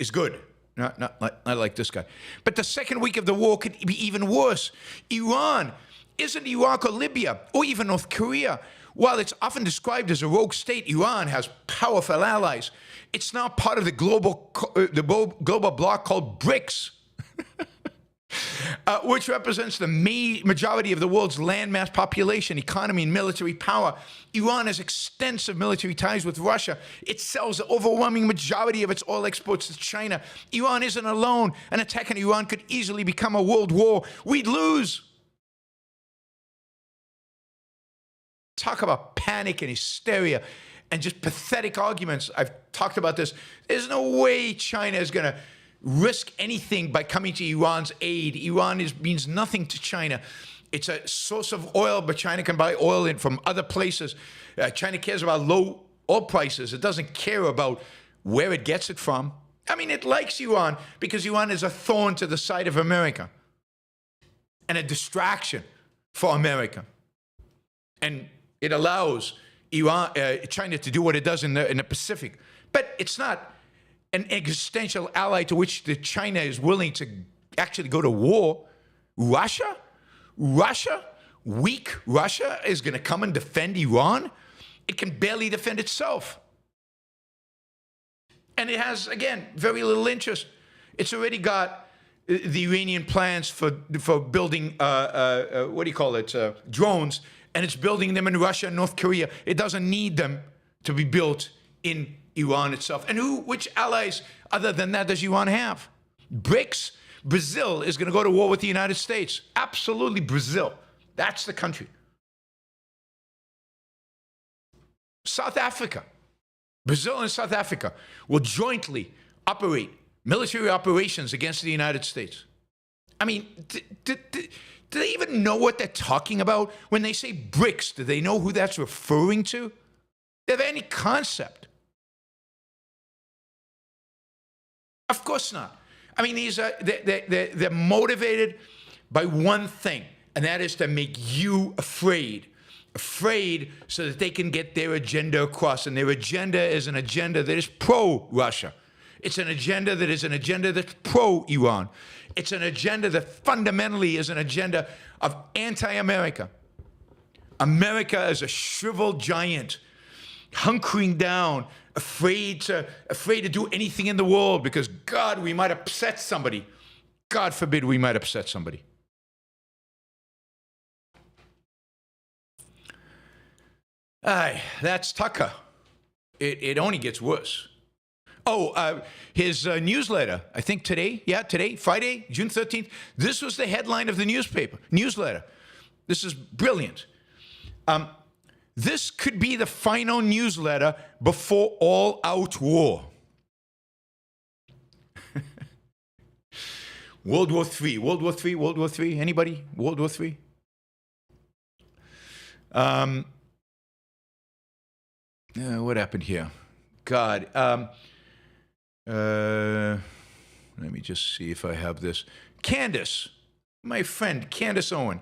good. Not like this guy. But the second week of the war could be even worse. Iran isn't Iraq or Libya or even North Korea. While it's often described as a rogue state, Iran has powerful allies. It's now part of the global bloc called BRICS, which represents the majority of the world's landmass population, economy, and military power. Iran has extensive military ties with Russia. It sells the overwhelming majority of its oil exports to China. Iran isn't alone. An attack on Iran could easily become a world war. We'd lose. Talk about panic and hysteria and just pathetic arguments. I've talked about this. There's no way China is going to risk anything by coming to Iran's aid. Iran means nothing to China. It's a source of oil, but China can buy oil from other places. China cares about low oil prices. It doesn't care about where it gets it from. I mean, it likes Iran because Iran is a thorn to the side of America and a distraction for America. And it allows China to do what it does in the Pacific. But it's not an existential ally to which China is willing to actually go to war. Russia, weak Russia is going to come and defend Iran? It can barely defend itself. And it has, again, very little interest. It's already got the Iranian plans for building, drones, and it's building them in Russia and North Korea. It doesn't need them to be built in Iran itself. And which allies other than that does Iran have? BRICS? Brazil is going to go to war with the United States. Absolutely, Brazil. That's the country. South Africa. Brazil and South Africa will jointly operate military operations against the United States. I mean, do they even know what they're talking about? When they say BRICS, do they know who that's referring to? Do they have any concept? Of course not. I mean, they're motivated by one thing, and that is to make you afraid so that they can get their agenda across. And their agenda is an agenda that is pro-Russia. It's an agenda that's pro-Iran. It's an agenda that fundamentally is an agenda of anti-America. America is a shriveled giant, hunkering down, afraid to do anything in the world because, God, we might upset somebody. God forbid we might upset somebody. That's Tucker. It only gets worse. Oh, his newsletter, I think today, Friday, June 13th, this was the headline of the newsletter. This is brilliant. This could be the final newsletter before all-out war. World War III, anybody? World War III? What happened here? God. Let me just see if I have this. Candace, my friend, Candace Owen.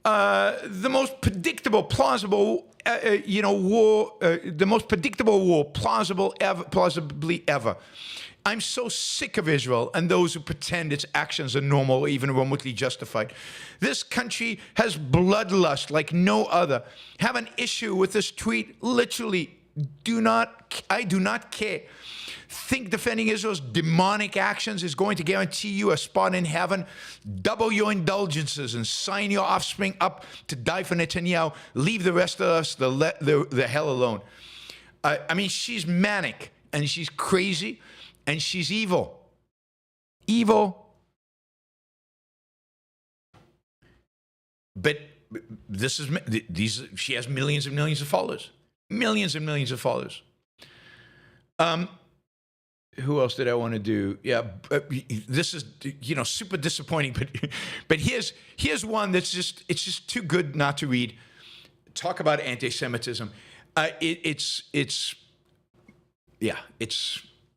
The most predictable, plausible, war, the most predictable war plausibly ever. I'm so sick of Israel and those who pretend its actions are normal or even remotely justified. This country has bloodlust like no other. Have an issue with this tweet? Literally, I do not care. Think defending Israel's demonic actions is going to guarantee you a spot in heaven? Double your indulgences and sign your offspring up to die for Netanyahu. Leave the rest of us the hell alone. I mean, she's manic and she's crazy and she's evil. But she has millions and millions of followers. Millions and millions of followers. Who else did I want to do? Yeah, this is super disappointing. But here's one that's just too good not to read. Talk about anti-Semitism.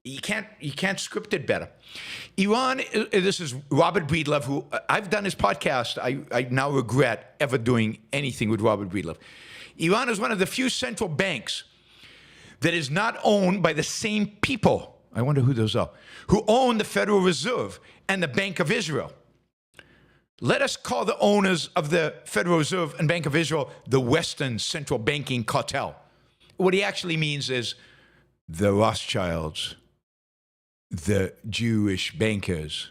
You can't script it better. Iran. This is Robert Breedlove, who I've done his podcast. I now regret ever doing anything with Robert Breedlove. Iran is one of the few central banks that is not owned by the same people. I wonder who those are, who own the Federal Reserve and the Bank of Israel. Let us call the owners of the Federal Reserve and Bank of Israel the Western Central Banking Cartel. What he actually means is the Rothschilds, the Jewish bankers.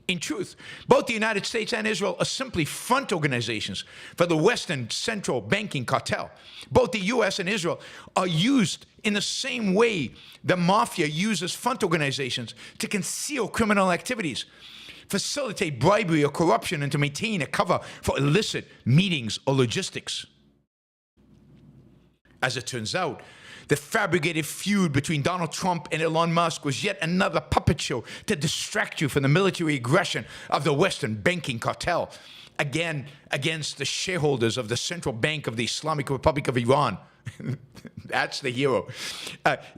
In truth, both the United States and Israel are simply front organizations for the Western Central Banking Cartel. Both the U.S. and Israel are used in the same way the mafia uses front organizations to conceal criminal activities. facilitate bribery or corruption, and to maintain a cover for illicit meetings or logistics. As it turns out, the fabricated feud between Donald Trump and Elon Musk was yet another puppet show to distract you from the military aggression of the Western banking cartel, again against the shareholders of the Central Bank of the Islamic Republic of Iran. That's the hero.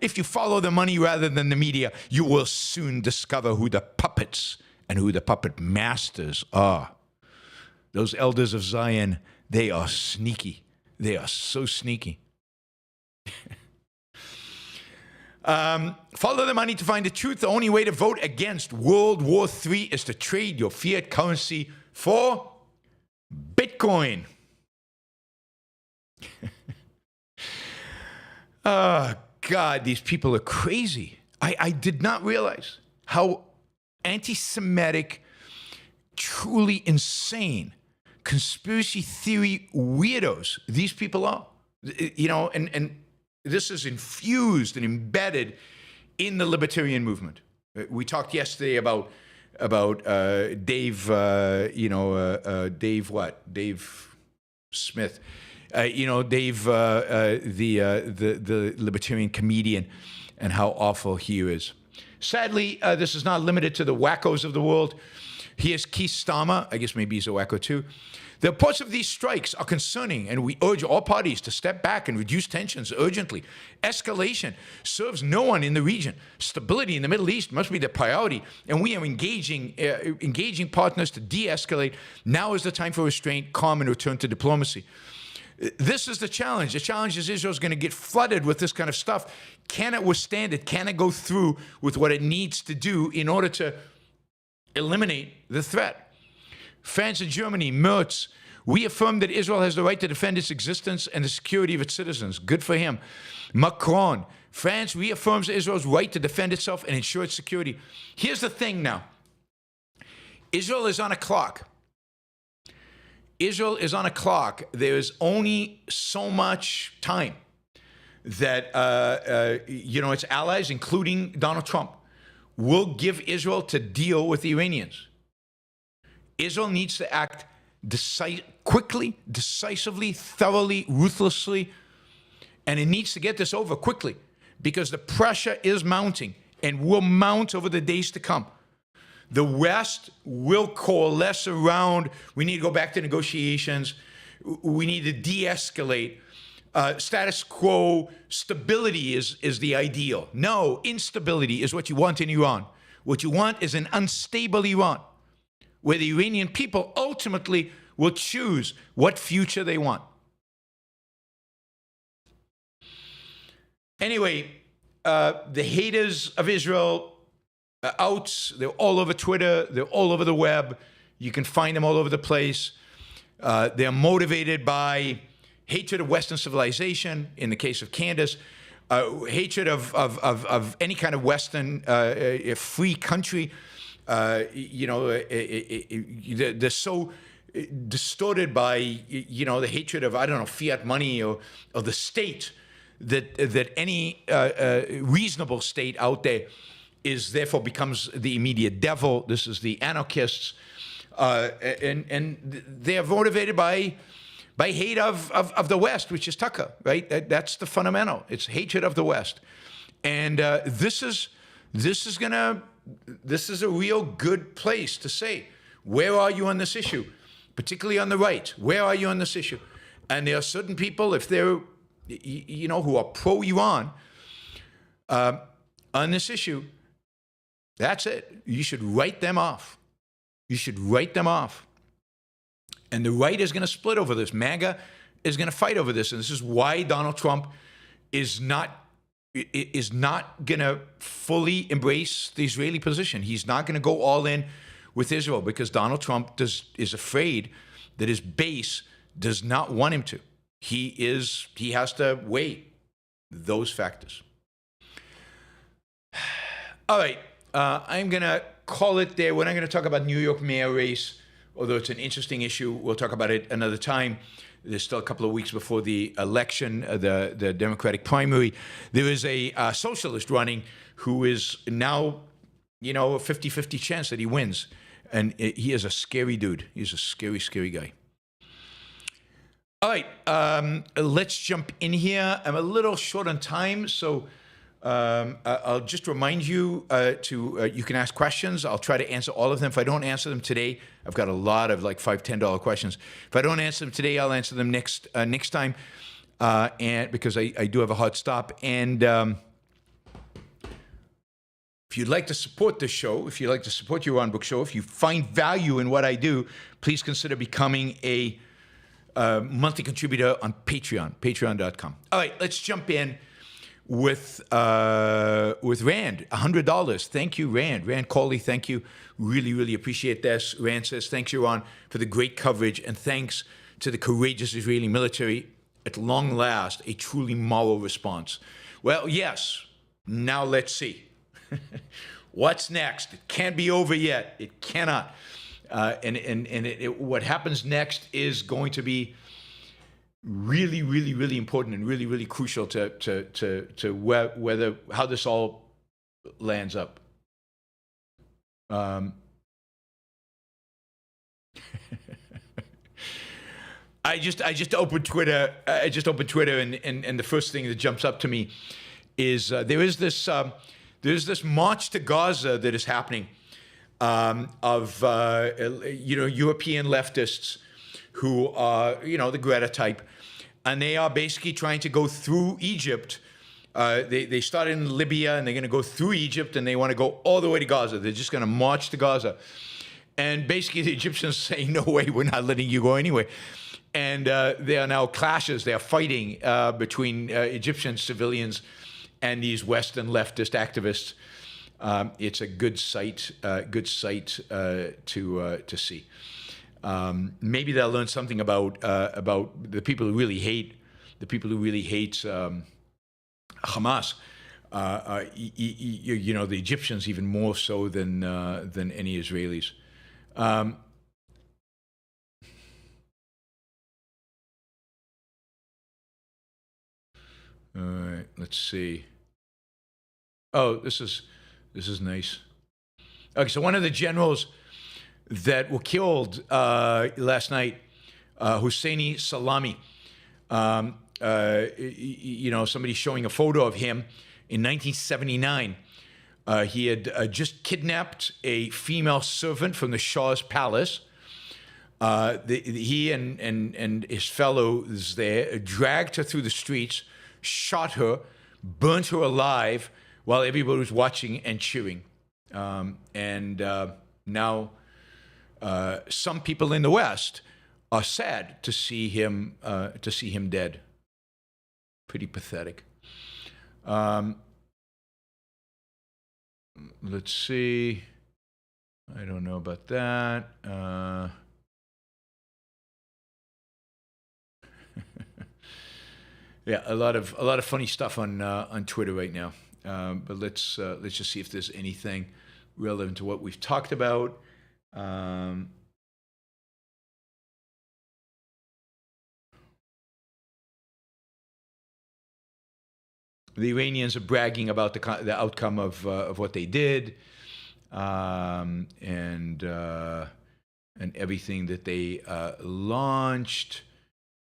If you follow the money rather than the media, you will soon discover who the puppets and who the puppet masters are. Those elders of Zion, they are sneaky. They are so sneaky. Follow the money to find the truth. The only way to vote against World War III is to trade your fiat currency for Bitcoin. Oh, God, these people are crazy. I did not realize how anti-Semitic, truly insane, conspiracy theory weirdos these people are. You know, and this is infused and embedded in the libertarian movement. We talked yesterday about Dave, Dave what? Dave Smith. Dave, the libertarian comedian, and how awful he is. Sadly, this is not limited to the wackos of the world. Here's Keith Starmer. I guess maybe he's a wacko too. The reports of these strikes are concerning, and we urge all parties to step back and reduce tensions urgently. Escalation serves no one in the region. Stability in the Middle East must be the priority, and we are engaging partners to de-escalate. Now is the time for restraint, calm, and return to diplomacy. This is the challenge. The challenge is Israel's going to get flooded with this kind of stuff. Can it withstand it? Can it go through with what it needs to do in order to eliminate the threat? France and Germany, Merz, we affirm that Israel has the right to defend its existence and the security of its citizens. Good for him. Macron, France reaffirms Israel's right to defend itself and ensure its security. Here's the thing now. Israel is on a clock. Israel is on a clock. There is only so much time that, its allies, including Donald Trump, will give Israel to deal with the Iranians. Israel needs to act quickly, decisively, thoroughly, ruthlessly, and it needs to get this over quickly because the pressure is mounting and will mount over the days to come. The West will coalesce around, we need to go back to negotiations, we need to de-escalate. Status quo, stability is the ideal. No, instability is what you want in Iran. What you want is an unstable Iran, where the Iranian people ultimately will choose what future they want. Anyway, the haters of Israel are out. They're all over Twitter. They're all over the web. You can find them all over the place. They're motivated by hatred of Western civilization, in the case of Candace, hatred of any kind of Western free country. They're so distorted by, the hatred of, fiat money or the state that any reasonable state out there therefore becomes the immediate devil. This is the anarchists. And they are motivated by hate of the West, which is Tucker, right? That's the fundamental. It's hatred of the West. And this is a real good place to say, where are you on this issue? Particularly on the right, where are you on this issue? And there are certain people, if they're, who are pro-Iran on this issue, that's it. You should write them off. You should write them off. And the right is going to split over this. MAGA is going to fight over this. And this is why Donald Trump is not going to fully embrace the Israeli position. He's not going to go all in with Israel because Donald Trump is afraid that his base does not want him to. He has to weigh those factors. All right, I'm going to call it there. We're not going to talk about New York mayor race, although it's an interesting issue. We'll talk about it another time. There's still a couple of weeks before the election, the Democratic primary. There is a socialist running who is now, a 50-50 chance that he wins. And he is a scary dude. He's a scary, scary guy. All right, let's jump in here. I'm a little short on time, so I'll just remind you you can ask questions. I'll try to answer all of them. If I don't answer them today, I've got a lot of like $5, $10 questions. If I don't answer them today, I'll answer them next time, and because I do have a hard stop. And if you'd like to support this show, if you'd like to support Yaron Brook Show, if you find value in what I do, please consider becoming a monthly contributor on Patreon, patreon.com. All right, let's jump in with Rand, $100. Thank you, Rand. Rand Cawley, thank you. Really, really appreciate this. Rand says, thanks, Yaron, for the great coverage, and thanks to the courageous Israeli military. At long last, a truly moral response. Well, yes. Now let's see. What's next? It can't be over yet. It cannot. What happens next is going to be really, really, really important and really, really crucial to whether how this all lands up. I just opened Twitter. And the first thing that jumps up to me is there's this march to Gaza that is happening of European leftists who are the Greta type, and they are basically trying to go through Egypt. They started in Libya, and they're going to go through Egypt, and they want to go all the way to Gaza. They're just going to march to Gaza, and basically the Egyptians are saying, "No way, we're not letting you go anyway." And there are now clashes. They are fighting between Egyptian civilians and these Western leftist activists. It's a good sight to see. Maybe they'll learn something about the people who really hate Hamas. The Egyptians even more so than any Israelis. All right, let's see. Oh, this is nice. Okay, so one of the generals that were killed last night, Husseini Salami. Somebody showing a photo of him in 1979. He had just kidnapped a female servant from the Shah's palace. He and his fellows there dragged her through the streets, shot her, burnt her alive while everybody was watching and cheering. Now some people in the West are sad to see him dead. Pretty pathetic. Let's see. I don't know about that. Yeah, a lot of funny stuff on Twitter right now. But let's just see if there's anything relevant to what we've talked about. The Iranians are bragging about the outcome of what they did, and everything that they launched.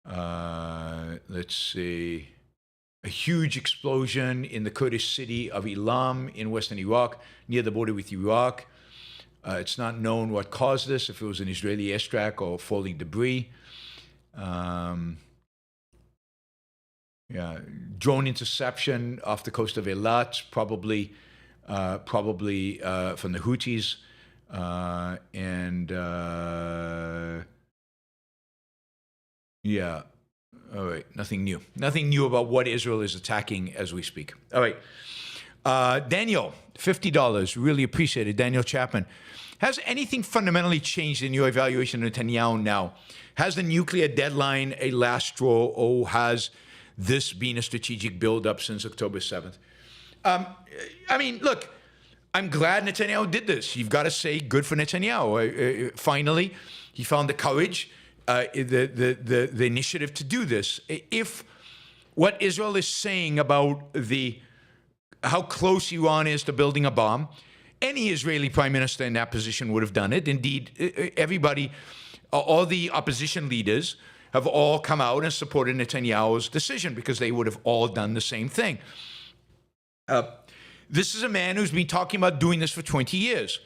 Let's see. A huge explosion in the Kurdish city of Ilam in western Iraq, near the border with Iraq. It's not known what caused this, if it was an Israeli airstrike or falling debris. Drone interception off the coast of Eilat, probably from the Houthis, all right, nothing new. Nothing new about what Israel is attacking as we speak. All right. Daniel, $50. Really appreciate it. Daniel Chapman. Has anything fundamentally changed in your evaluation of Netanyahu now? Has the nuclear deadline a last straw, or has this been a strategic buildup since October 7th? Look, I'm glad Netanyahu did this. You've got to say good for Netanyahu. Finally, he found the courage, the initiative to do this. If what Israel is saying about how close Iran is to building a bomb, any Israeli prime minister in that position would have done it. Indeed, everybody, all the opposition leaders have all come out and supported Netanyahu's decision because they would have all done the same thing. This is a man who's been talking about doing this for 20 years.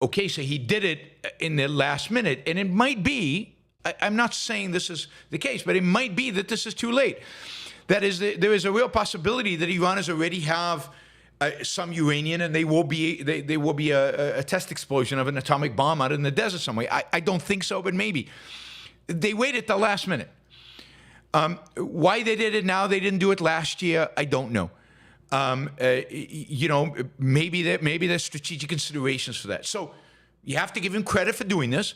Okay, so he did it in the last minute, and it might be, I'm not saying this is the case, but it might be that this is too late. That is, there is a real possibility that Iranians already have some uranium, and there will be a test explosion of an atomic bomb out in the desert somewhere. I don't think so, but maybe. They waited the last minute. Why they did it now, they didn't do it last year, I don't know. Maybe there's strategic considerations for that. So you have to give him credit for doing this.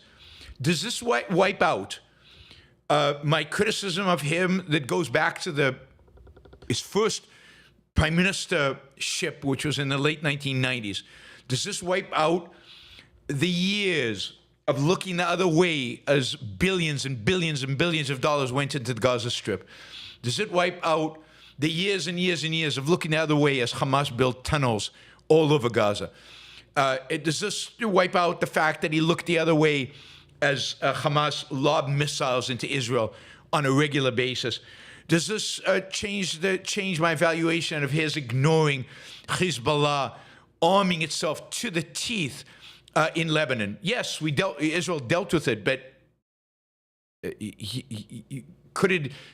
Does this wipe out my criticism of him that goes back to his first prime ministership, which was in the late 1990s? Does this wipe out the years of looking the other way as billions and billions and billions of dollars went into the Gaza Strip? Does it wipe out the years and years and years of looking the other way as Hamas built tunnels all over Gaza? Does this wipe out the fact that he looked the other way as Hamas lobbed missiles into Israel on a regular basis? Does this change my evaluation of his ignoring Hezbollah arming itself to the teeth in Lebanon? Yes, Israel dealt with it, but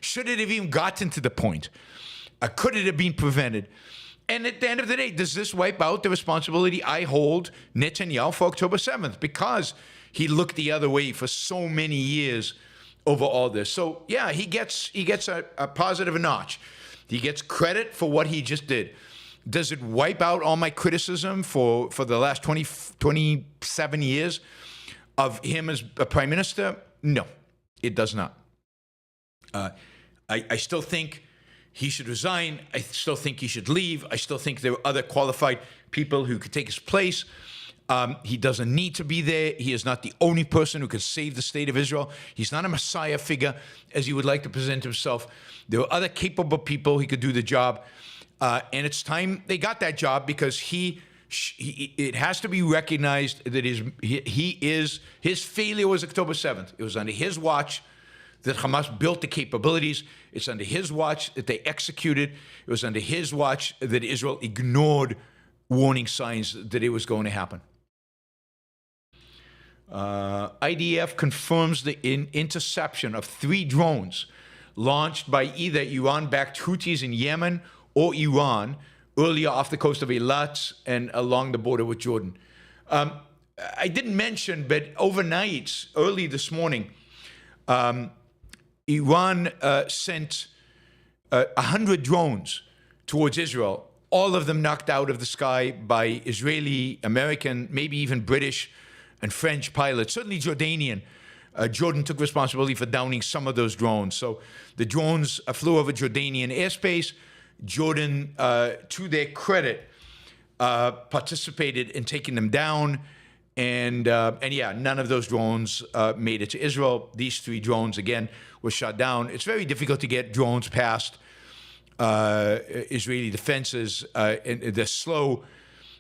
should it have even gotten to the point? Could it have been prevented? And at the end of the day, does this wipe out the responsibility I hold Netanyahu for October 7th? Because he looked the other way for so many years over all this. So yeah, he gets a positive notch. He gets credit for what he just did. Does it wipe out all my criticism for the last 27 years of him as a prime minister? No, it does not. I still think he should resign. I still think he should leave. I still think there are other qualified people who could take his place. He doesn't need to be there. He is not the only person who could save the state of Israel. He's not a messiah figure, as he would like to present himself. There are other capable people who could do the job. And it's time they got that job, because it has to be recognized that his failure was October 7th. It was under his watch that Hamas built the capabilities. It's under his watch that they executed. It was under his watch that Israel ignored warning signs that it was going to happen. IDF confirms the interception of 3 drones launched by either Iran-backed Houthis in Yemen or Iran earlier off the coast of Eilat and along the border with Jordan. I didn't mention, but overnight, early this morning, Iran sent 100 drones towards Israel, all of them knocked out of the sky by Israeli, American, maybe even British and French pilots, certainly Jordanian. Jordan took responsibility for downing some of those drones. So the drones flew over Jordanian airspace. Jordan, to their credit, participated in taking them down. And yeah, none of those drones made it to Israel. These 3 drones, again, were shot down. It's very difficult to get drones past Israeli defenses. And they're slow.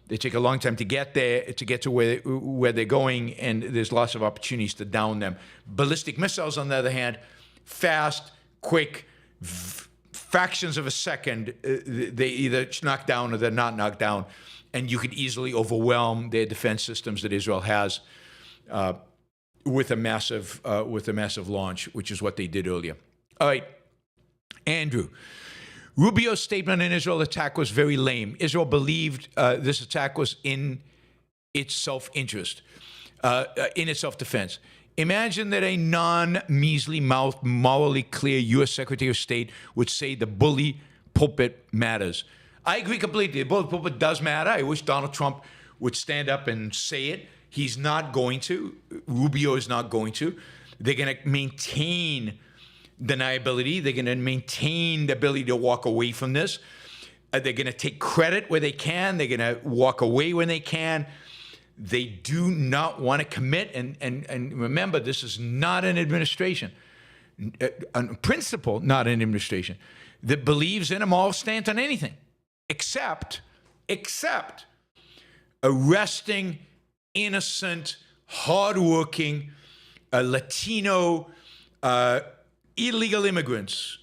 They take a long time to get there, to get to where they're going, and there's lots of opportunities to down them. Ballistic missiles, on the other hand, fast, quick, fractions of a second, they either knock down or they're not knocked down, and you could easily overwhelm their defense systems that Israel has with a massive launch, which is what they did earlier. All right, Andrew. Rubio's statement in Israel attack was very lame. Israel believed this attack was in its self-interest, in its self-defense. Imagine that a non-measly-mouthed, morally clear U.S. Secretary of State would say the bully pulpit matters. I agree completely. The bully pulpit does matter. I wish Donald Trump would stand up and say it. He's not going to. Rubio is not going to. They're going to maintain deniability. They're going to maintain the ability to walk away from this. They're going to take credit where they can. They're going to walk away when they can. They do not want to commit. And remember, this is not an administration, on principle, not an administration that believes in a moral stance on anything, except arresting innocent, hardworking, Latino, illegal immigrants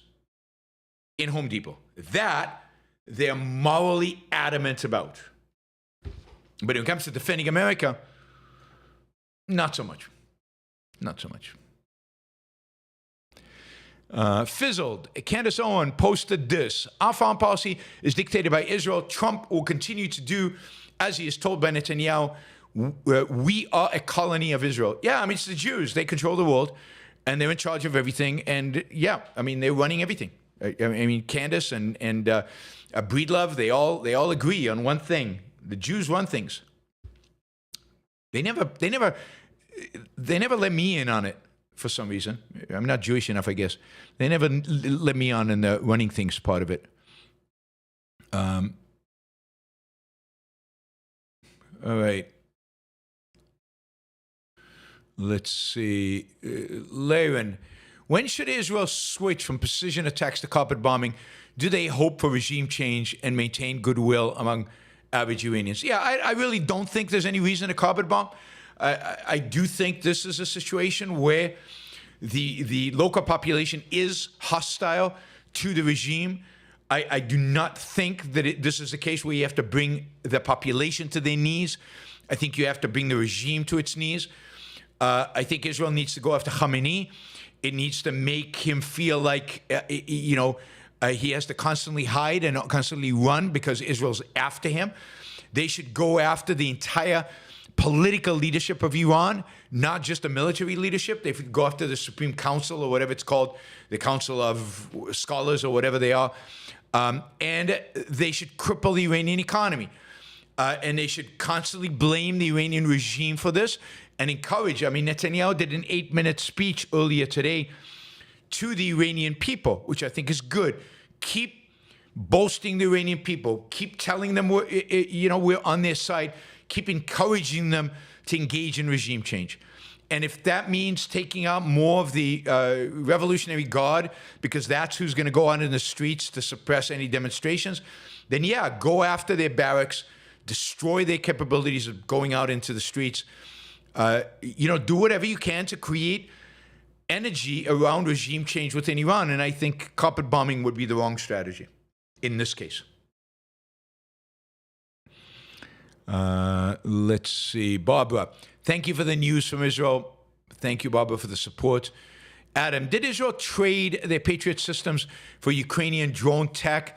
in Home Depot. That they're morally adamant about. But when it comes to defending America, not so much. Not so much. Fizzled. Candace Owen posted this. Our foreign policy is dictated by Israel. Trump will continue to do as he is told by Netanyahu. We are a colony of Israel. Yeah, I mean, it's the Jews. They control the world, and they're in charge of everything. And yeah, I mean, they're running everything. I mean, Candace and Breedlove, they all agree on one thing. The Jews run things. They never let me in on it for some reason. I'm not Jewish enough, I guess. They never let me on in the running things part of it. All right. Let's see. Laren, when should Israel switch from precision attacks to carpet bombing? Do they hope for regime change and maintain goodwill among average Iranians? Yeah, I really don't think there's any reason to carpet bomb. I do think this is a situation where the local population is hostile to the regime. I do not think that this is a case where you have to bring the population to their knees. I think you have to bring the regime to its knees. I think Israel needs to go after Khamenei. It needs to make him feel like, he has to constantly hide and constantly run because Israel's after him. They should go after the entire political leadership of Iran, not just the military leadership. They should go after the Supreme Council or whatever it's called, the Council of Scholars or whatever they are. And they should cripple the Iranian economy. And they should constantly blame the Iranian regime for this and encourage. I mean, Netanyahu did an 8-minute speech earlier today to the Iranian people, which I think is good. Keep boasting the Iranian people. Keep telling them we're on their side. Keep encouraging them to engage in regime change. And if that means taking out more of the Revolutionary Guard, because that's who's going to go out in the streets to suppress any demonstrations, then yeah, go after their barracks, destroy their capabilities of going out into the streets. Do whatever you can to create energy around regime change within Iran. And I think carpet bombing would be the wrong strategy in this case. Let's see. Barbara, thank you for the news from Israel. Thank you, Barbara, for the support. Adam, did Israel trade their Patriot systems for Ukrainian drone tech?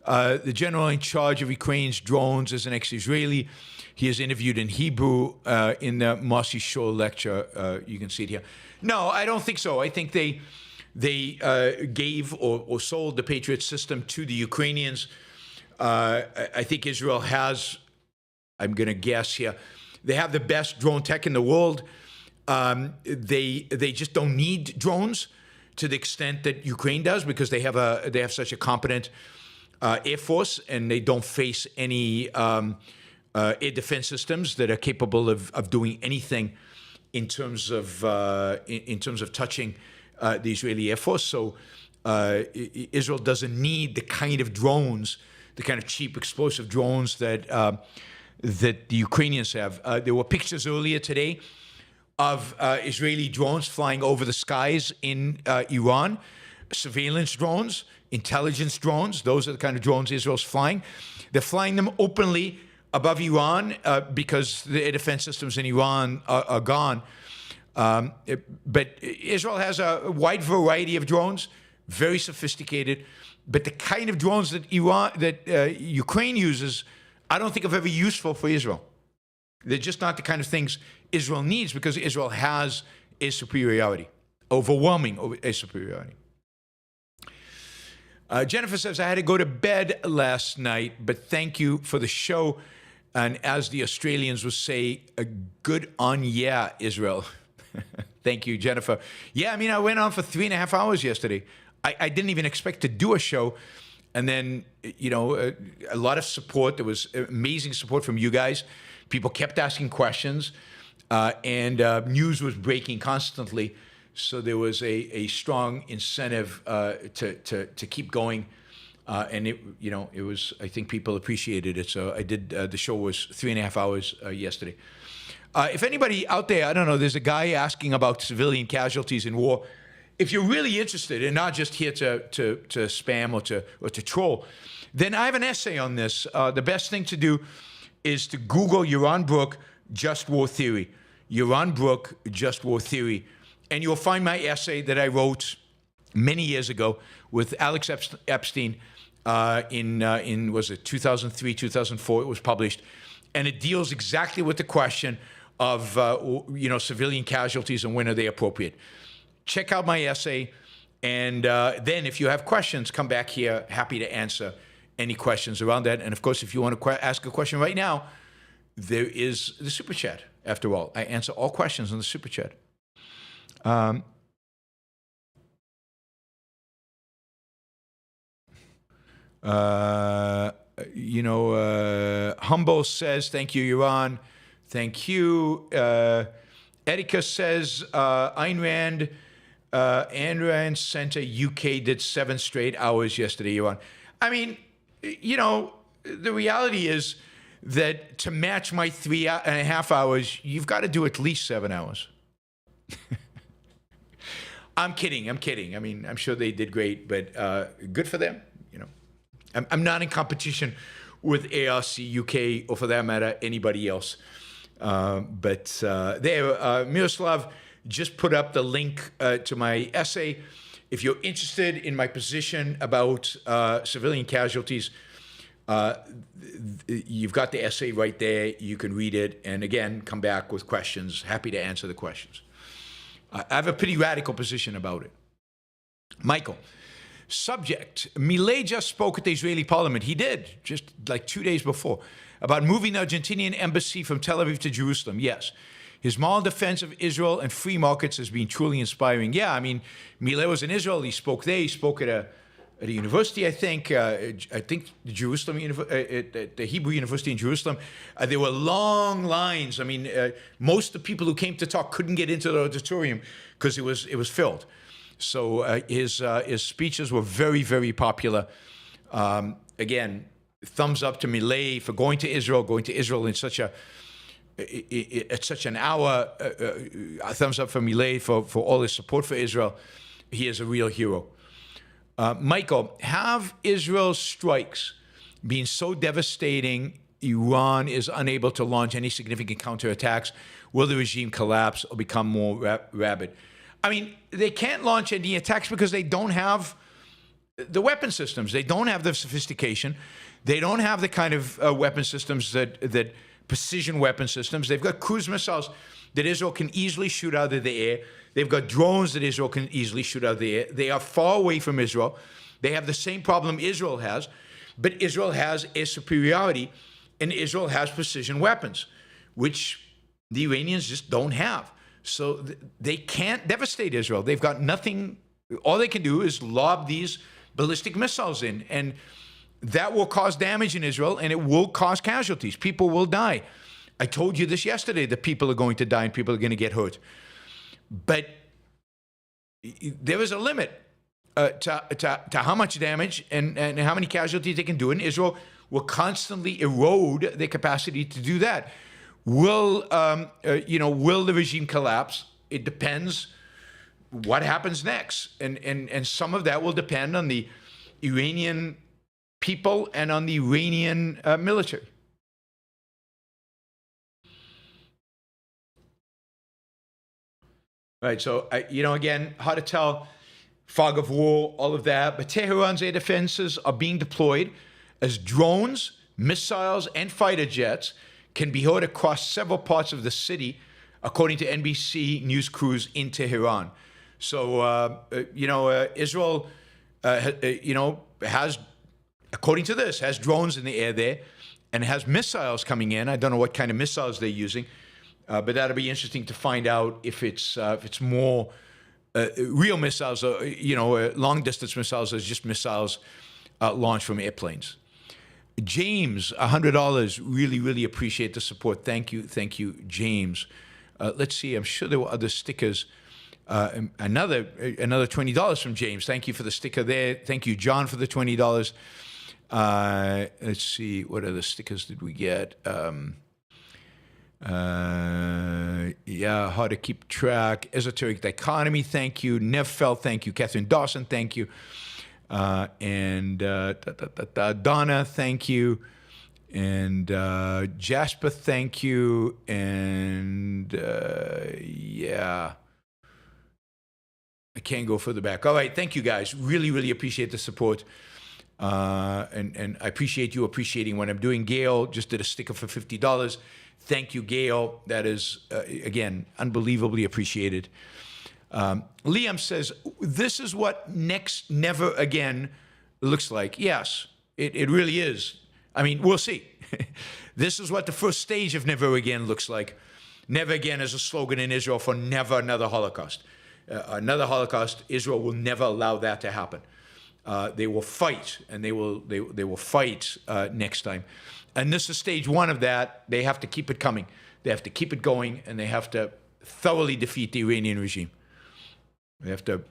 The general in charge of Ukraine's drones is an ex-Israeli. He is interviewed in Hebrew in the Mossad Show lecture. You can see it here. No, I don't think so. I think they gave or sold the Patriot system to the Ukrainians. I think Israel has, I'm going to guess here, they have the best drone tech in the world. They just don't need drones to the extent that Ukraine does because they have such a competent Air Force, and they don't face any air defense systems that are capable of doing anything in terms of touching the Israeli Air Force. So Israel doesn't need the kind of drones, the kind of cheap explosive drones that the Ukrainians have. There were pictures earlier today of Israeli drones flying over the skies in Iran, surveillance drones, intelligence drones. Those are the kind of drones Israel's flying. They're flying them openly above Iran because the air defense systems in Iran are gone. But Israel has a wide variety of drones, very sophisticated. But the kind of drones that Ukraine uses, I don't think are very useful for Israel. They're just not the kind of things Israel needs because Israel has air superiority, overwhelming air superiority. Jennifer says, I had to go to bed last night, but thank you for the show. And as the Australians would say, a good on yeah, Israel. Thank you, Jennifer. Yeah, I mean, I went on for 3.5 hours yesterday. I didn't even expect to do a show. And then, a lot of support. There was amazing support from you guys. People kept asking questions, and news was breaking constantly. So there was a strong incentive to keep going And it was, I think people appreciated it. So I did, the show was 3.5 hours yesterday. If anybody out there, I don't know, there's a guy asking about civilian casualties in war. If you're really interested and not just here to spam or to troll, then I have an essay on this. The best thing to do is to Google Yaron Brook, Just War Theory. Yaron Brook, Just War Theory. And you'll find my essay that I wrote many years ago with Alex Epstein in was it 2003, 2004, it was published. And it deals exactly with the question of, civilian casualties and when are they appropriate. Check out my essay. And then if you have questions, come back here. Happy to answer any questions around that. And of course, if you want to ask a question right now, there is the Super Chat. After all, I answer all questions on the Super Chat. Humble says, thank you, Yaron. Thank you. Erika says, Ayn Rand Center UK did 7 straight hours yesterday, Yaron. I mean, the reality is that to match my 3.5 hours, you've got to do at least 7 hours. I'm kidding. I mean, I'm sure they did great, but good for them. I'm not in competition with ARC UK or, for that matter, anybody else. Miroslav just put up the link to my essay. If you're interested in my position about civilian casualties, you've got the essay right there. You can read it. And again, come back with questions. Happy to answer the questions. I have a pretty radical position about it. Michael. Subject, Milei just spoke at the Israeli parliament. He did, just like 2 days before, about moving the Argentinian embassy from Tel Aviv to Jerusalem. Yes. His moral defense of Israel and free markets has been truly inspiring. Yeah, I mean, Milei was in Israel. He spoke there. He spoke at a university, I think the Hebrew University in Jerusalem. There were long lines. I mean, most of the people who came to talk couldn't get into the auditorium because it was filled. So his speeches were very, very popular. Again, thumbs up to Milei for going to Israel in such an hour. Thumbs up for Milei for all his support for Israel. He is a real hero. Michael, have Israel's strikes been so devastating Iran is unable to launch any significant counterattacks? Will the regime collapse or become more rabid? I mean, they can't launch any attacks because they don't have the weapon systems. They don't have the sophistication. They don't have the kind of weapon systems that precision weapon systems. They've got cruise missiles that Israel can easily shoot out of the air. They've got drones that Israel can easily shoot out of the air. They are far away from Israel. They have the same problem Israel has, but Israel has a superiority, and Israel has precision weapons, which the Iranians just don't have. So they can't devastate Israel. They've got nothing. All they can do is lob these ballistic missiles in, and that will cause damage in Israel, and it will cause casualties. People will die. I told you this yesterday, that people are going to die and people are going to get hurt. But there is a limit to how much damage and how many casualties they can do, and Israel will constantly erode their capacity to do that. Will the regime collapse? It depends what happens next. And some of that will depend on the Iranian people and on the Iranian military. Right, so, again, hard to tell, fog of war, all of that, but Tehran's air defenses are being deployed as drones, missiles, and fighter jets can be heard across several parts of the city, according to NBC News crews in Tehran. So, Israel, has, according to this, has drones in the air there and has missiles coming in. I don't know what kind of missiles they're using, but that'll be interesting to find out if it's more real missiles or, long-distance missiles or just missiles launched from airplanes. James, $100. Really, really appreciate the support. Thank you, James. Let's see. I'm sure there were other stickers Another $20 from James. Thank you for the sticker there. Thank you, John, for the $20. Let's see, what other stickers did we get? Yeah, how to keep track. Esoteric dichotomy, thank you. Nevfeld, thank you. Catherine Dawson, thank you. And Donna, thank you. And Jasper, thank you. And yeah, I can't go further back. All right, thank you guys. Really, really appreciate the support. And I appreciate you appreciating what I'm doing. Gail just did a sticker for $50. Thank you, Gail. That is, again, unbelievably appreciated. Liam says, this is what next never again looks like. Yes, it really is. I mean, we'll see. This is what the first stage of never again looks like. Never again is a slogan in Israel for never another Holocaust. Another Holocaust, Israel will never allow that to happen. They will fight, and they will fight next time. And this is stage one of that. They have to keep it coming. They have to keep it going, and they have to thoroughly defeat the Iranian regime. They have to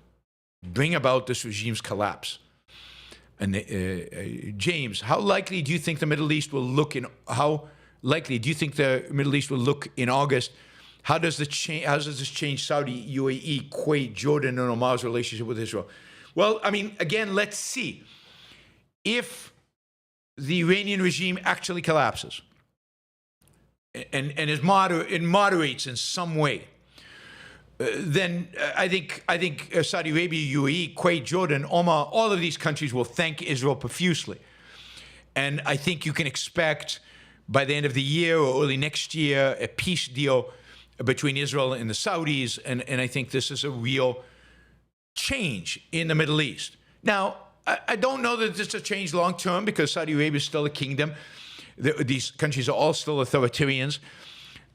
bring about this regime's collapse. And James, how likely do you think the Middle East will look in? How likely do you think the Middle East will look in August? How does this change Saudi, UAE, Kuwait, Jordan, and Oman's relationship with Israel? Well, I mean, again, let's see. If the Iranian regime actually collapses and it moderates in some way, then I think Saudi Arabia, UAE, Kuwait, Jordan, Oman, all of these countries will thank Israel profusely. And I think you can expect by the end of the year or early next year a peace deal between Israel and the Saudis. And I think this is a real change in the Middle East. Now, I don't know that this is a change long term because Saudi Arabia is still a kingdom. These countries are all still authoritarians,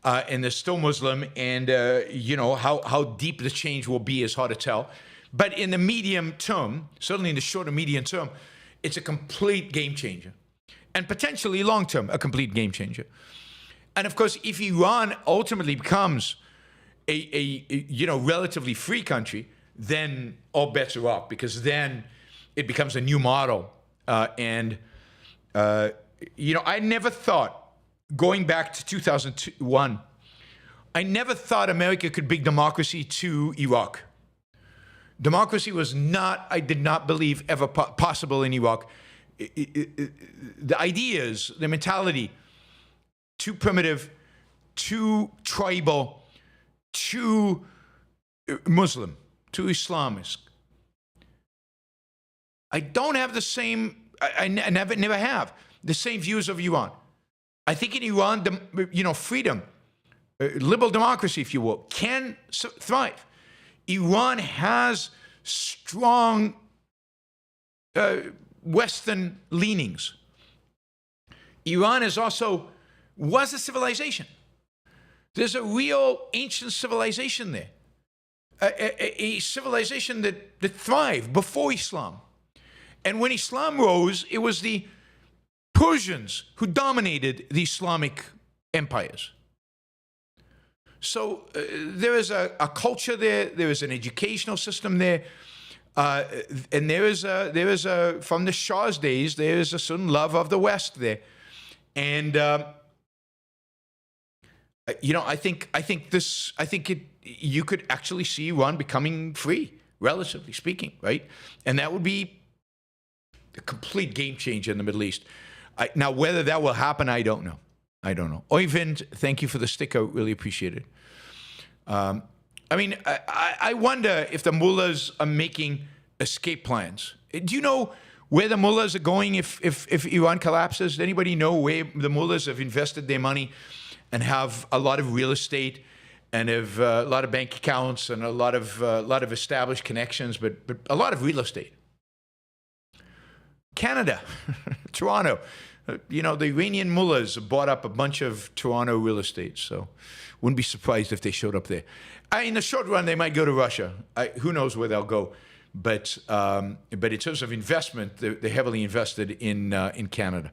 and they're still Muslim. And how deep the change will be is hard to tell. But in the medium term, certainly in the short and medium term, it's a complete game changer, and potentially long term a complete game changer. And of course, if Iran ultimately becomes a relatively free country, then all bets are off, because then it becomes a new model. I never thought, going back to 2001, I never thought America could bring democracy to Iraq. Democracy was not, I did not believe, ever possible in Iraq. The ideas, the mentality, too primitive, too tribal, too Muslim, too Islamist. I don't have the same, I never have the same views of Iran. I think in Iran, freedom, liberal democracy, if you will, can thrive. Iran has strong Western leanings. Iran was a civilization. There's a real ancient civilization there. A civilization that thrived before Islam. And when Islam rose, it was the Persians who dominated the Islamic empires. So there is a culture there. There is an educational system there, and there is from the Shah's days, there is a certain love of the West there, and you could actually see Iran becoming free, relatively speaking, right? And that would be a complete game changer in the Middle East. Now, whether that will happen, I don't know. Oyvind, thank you for the sticker. Really appreciate it. I wonder if the mullahs are making escape plans. Do you know where the mullahs are going if Iran collapses? Does anybody know where the mullahs have invested their money and have a lot of real estate and have a lot of bank accounts and a lot of established connections, but a lot of real estate? Canada, Toronto. The Iranian mullahs bought up a bunch of Toronto real estate, so wouldn't be surprised if they showed up there. In the short run, they might go to Russia. Who knows where they'll go? But in terms of investment, they're heavily invested in Canada.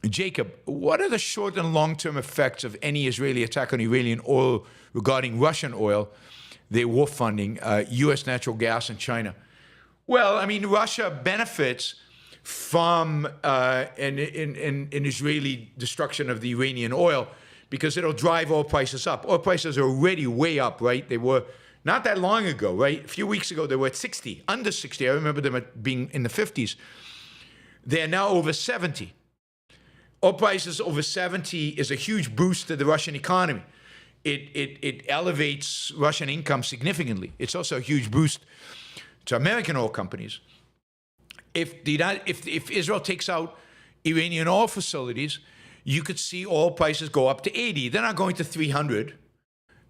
Jacob, what are the short and long-term effects of any Israeli attack on Iranian oil regarding Russian oil? their war funding, U.S. natural gas and China. Well, I mean, Russia benefits from an Israeli destruction of the Iranian oil because it'll drive oil prices up. Oil prices are already way up, right? They were not that long ago, right? A few weeks ago, they were at 60, under 60. I remember them being in the 50s. They're now over 70. Oil prices over 70 is a huge boost to the Russian economy. It elevates Russian income significantly. It's also a huge boost to American oil companies. If Israel takes out Iranian oil facilities, you could see oil prices go up to 80. They're not going to 300,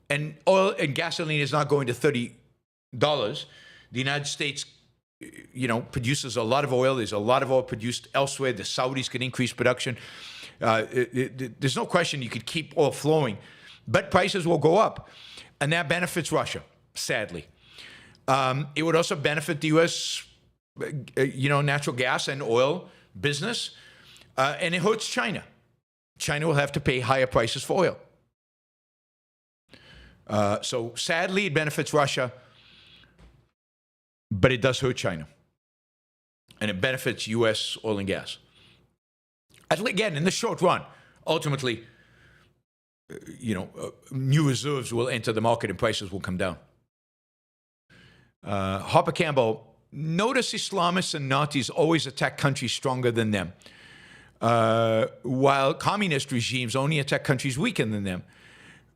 and oil and gasoline is not going to $30. The United States, produces a lot of oil. There's a lot of oil produced elsewhere. The Saudis could increase production. There's no question you could keep oil flowing, but prices will go up, and that benefits Russia, sadly. It would also benefit the U.S., natural gas and oil business, and it hurts China. China will have to pay higher prices for oil. So sadly, it benefits Russia, but it does hurt China. And it benefits U.S. oil and gas. Again, in the short run, ultimately, new reserves will enter the market and prices will come down. Harper Campbell, notice Islamists and Nazis always attack countries stronger than them, while communist regimes only attack countries weaker than them.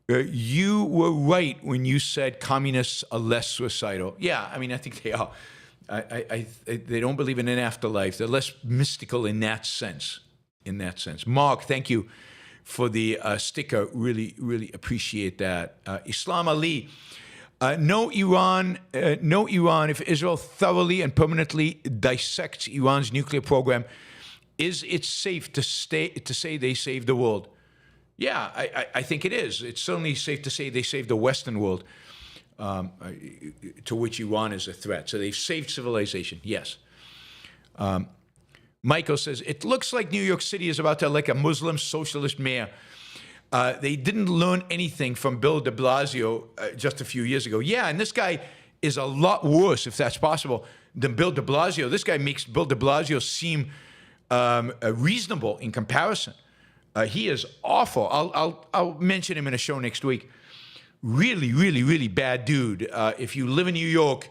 You were right when you said communists are less suicidal. Yeah, I mean, I think they are. They don't believe in an afterlife. They're less mystical in that sense. Mark, thank you for the sticker. Really, really appreciate that. Islam Ali, no Iran. If Israel thoroughly and permanently dissects Iran's nuclear program, is it safe to say they saved the world? Yeah, I think it is. It's certainly safe to say they saved the Western world, to which Iran is a threat. So they've saved civilization, yes. Michael says, it looks like New York City is about to elect a Muslim socialist mayor. They didn't learn anything from Bill de Blasio just a few years ago. Yeah, and this guy is a lot worse, if that's possible, than Bill de Blasio. This guy makes Bill de Blasio seem reasonable in comparison. He is awful. I'll mention him in a show next week. Really, really, really bad dude. If you live in New York,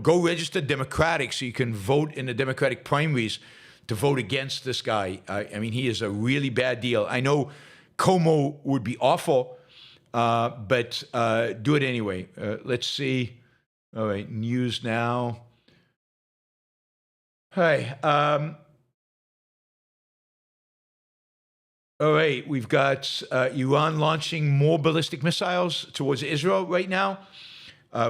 go register Democratic so you can vote in the Democratic primaries to vote against this guy. I mean, he is a really bad deal. I know Como would be awful, but do it anyway. Let's see. All right, news now. Hi. All right, we've got Iran launching more ballistic missiles towards Israel right now.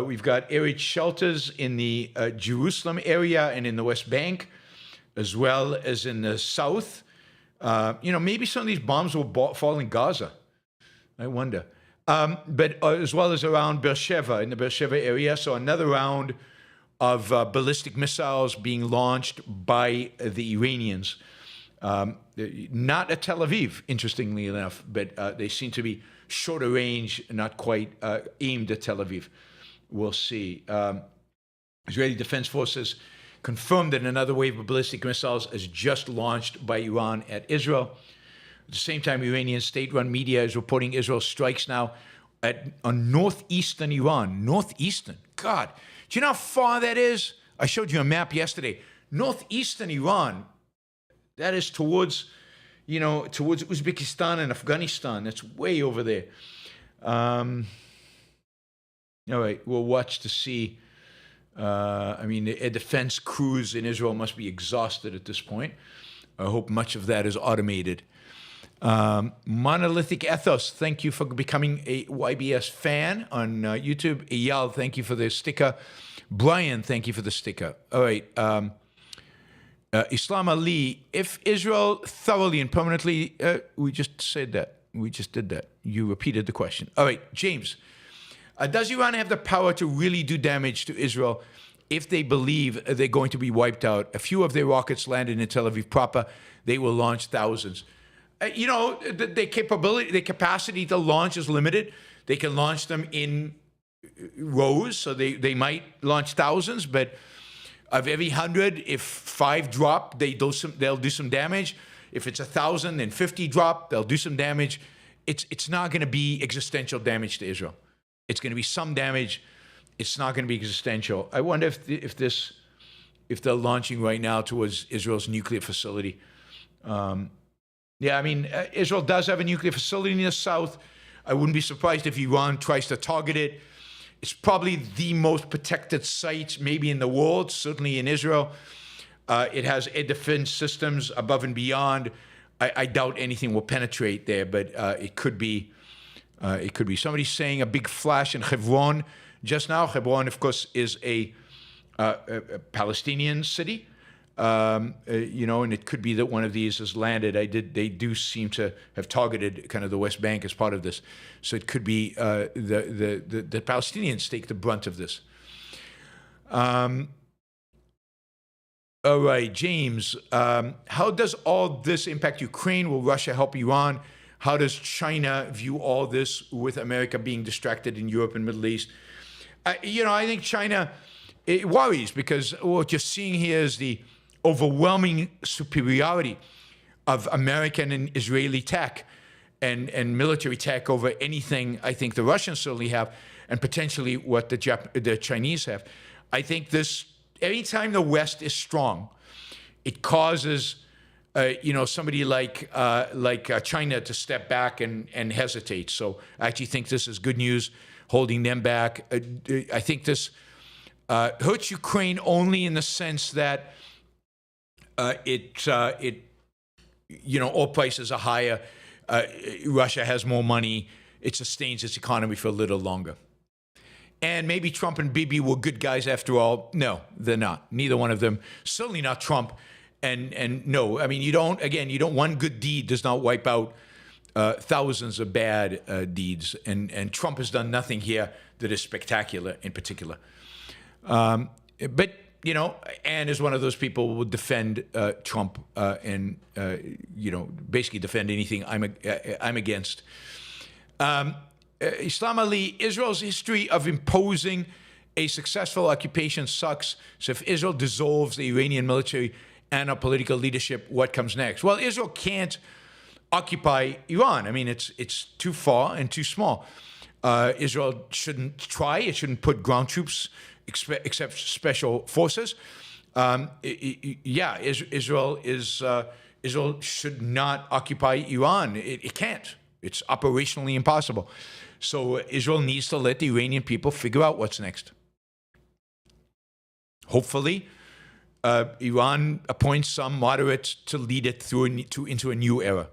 We've got air raid shelters in the Jerusalem area and in the West Bank, as well as in the south. Maybe some of these bombs will fall in Gaza. I wonder. But as well as around Beersheba, in the Beersheba area. So another round of ballistic missiles being launched by the Iranians. Not at Tel Aviv, interestingly enough, but they seem to be shorter range, not quite aimed at Tel Aviv. We'll see. Israeli Defense Forces confirmed that another wave of ballistic missiles is just launched by Iran at Israel. At the same time, Iranian state-run media is reporting Israel strikes now on northeastern Iran. Northeastern. God, do you know how far that is? I showed you a map yesterday. Northeastern Iran, that is towards Uzbekistan and Afghanistan. That's way over there. All right, we'll watch to see. The defense crews in Israel must be exhausted at this point. I hope much of that is automated. Monolithic Ethos, thank you for becoming a YBS fan on YouTube. Eyal, thank you for the sticker. Brian, thank you for the sticker. All right. Islam Ali, if Israel thoroughly and permanently, we just said that. We just did that. You repeated the question. All right, James. Does Iran have the power to really do damage to Israel if they believe they're going to be wiped out? A few of their rockets landed in Tel Aviv proper. They will launch thousands. Their capacity to launch is limited. They can launch them in rose, so they might launch thousands, but of every 100, if 5 drop, they'll do some damage. If it's 1,000 and 50 drop, they'll do some damage. It's not going to be existential damage to Israel. It's going to be some damage. It's not going to be existential. I wonder if they're launching right now towards Israel's nuclear facility. Israel does have a nuclear facility in the south. I wouldn't be surprised if Iran tries to target it. It's probably the most protected site maybe in the world, certainly in Israel. It has air defense systems above and beyond. I doubt anything will penetrate there, but it could be. Somebody's saying a big flash in Hebron just now. Hebron, of course, is a Palestinian city. And it could be that one of these has landed. They do seem to have targeted kind of the West Bank as part of this. So it could be the Palestinians take the brunt of this. All right, James, how does all this impact Ukraine? Will Russia help Iran? How does China view all this with America being distracted in Europe and Middle East? I think China, it worries because what you're seeing here is the overwhelming superiority of American and Israeli tech and military tech over anything I think the Russians certainly have, and potentially what the Chinese have. I think anytime the West is strong, it causes somebody like China to step back and hesitate. So I actually think this is good news, holding them back. I think this hurts Ukraine only in the sense that oil prices are higher. Russia has more money. It sustains its economy for a little longer. And maybe Trump and Bibi were good guys after all. No, they're not. Neither one of them. Certainly not Trump. And no, I mean, one good deed does not wipe out thousands of bad deeds. And Trump has done nothing here that is spectacular in particular. But Anne is one of those people who will defend Trump and basically defend anything I'm against. Islam Ali, Israel's history of imposing a successful occupation sucks. So if Israel dissolves the Iranian military and our political leadership, what comes next? Well, Israel can't occupy Iran. I mean, it's too far and too small. Israel shouldn't try. It shouldn't put ground troops, except special forces. Israel should not occupy Iran. It can't. It's operationally impossible. So Israel needs to let the Iranian people figure out what's next. Hopefully, Iran appoints some moderates to lead it into a new era.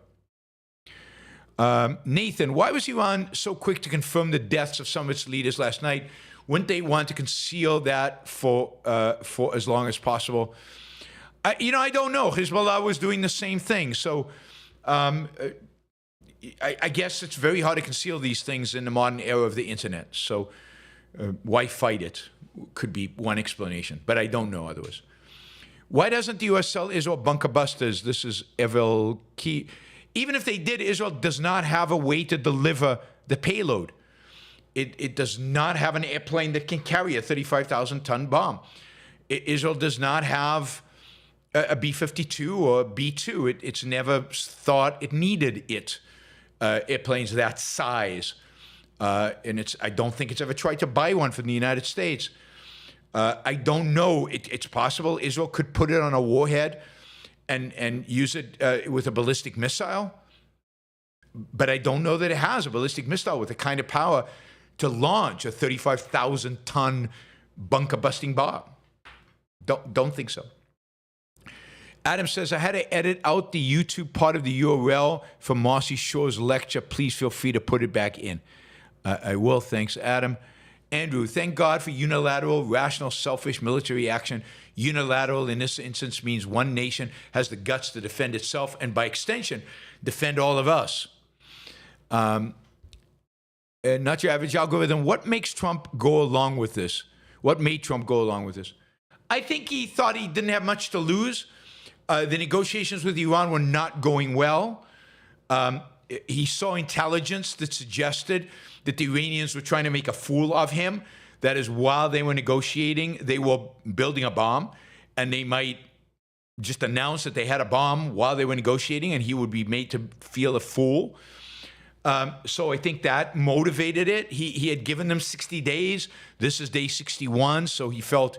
Nathan, why was Iran so quick to confirm the deaths of some of its leaders last night? Wouldn't they want to conceal that for as long as possible? I don't know. Hezbollah was doing the same thing. So I guess it's very hard to conceal these things in the modern era of the internet. So why fight it? Could be one explanation, but I don't know otherwise. Why doesn't the U.S. sell Israel bunker busters? This is Evel Key. Even if they did, Israel does not have a way to deliver the payload. It does not have an airplane that can carry a 35,000-ton bomb. Israel does not have a B-52 or a B-2. It's never thought it needed it. Airplanes that size. And I don't think it's ever tried to buy one from the United States. I don't know. It's possible Israel could put it on a warhead and use it with a ballistic missile. But I don't know that it has a ballistic missile with the kind of power to launch a 35,000-ton bunker-busting bomb. Don't think so. Adam says, I had to edit out the YouTube part of the URL from Marcy Shore's lecture. Please feel free to put it back in. I will. Thanks, Adam. Andrew, thank God for unilateral, rational, selfish military action. Unilateral in this instance means one nation has the guts to defend itself and, by extension, defend all of us. Not your average algorithm. What makes Trump go along with this? What made Trump go along with this? I think he thought he didn't have much to lose. The negotiations with Iran were not going well. He saw intelligence that suggested that the Iranians were trying to make a fool of him. That is, while they were negotiating, they were building a bomb, and they might just announce that they had a bomb while they were negotiating, and he would be made to feel a fool. So I think that motivated it. He had given them 60 days. This is day 61, so he felt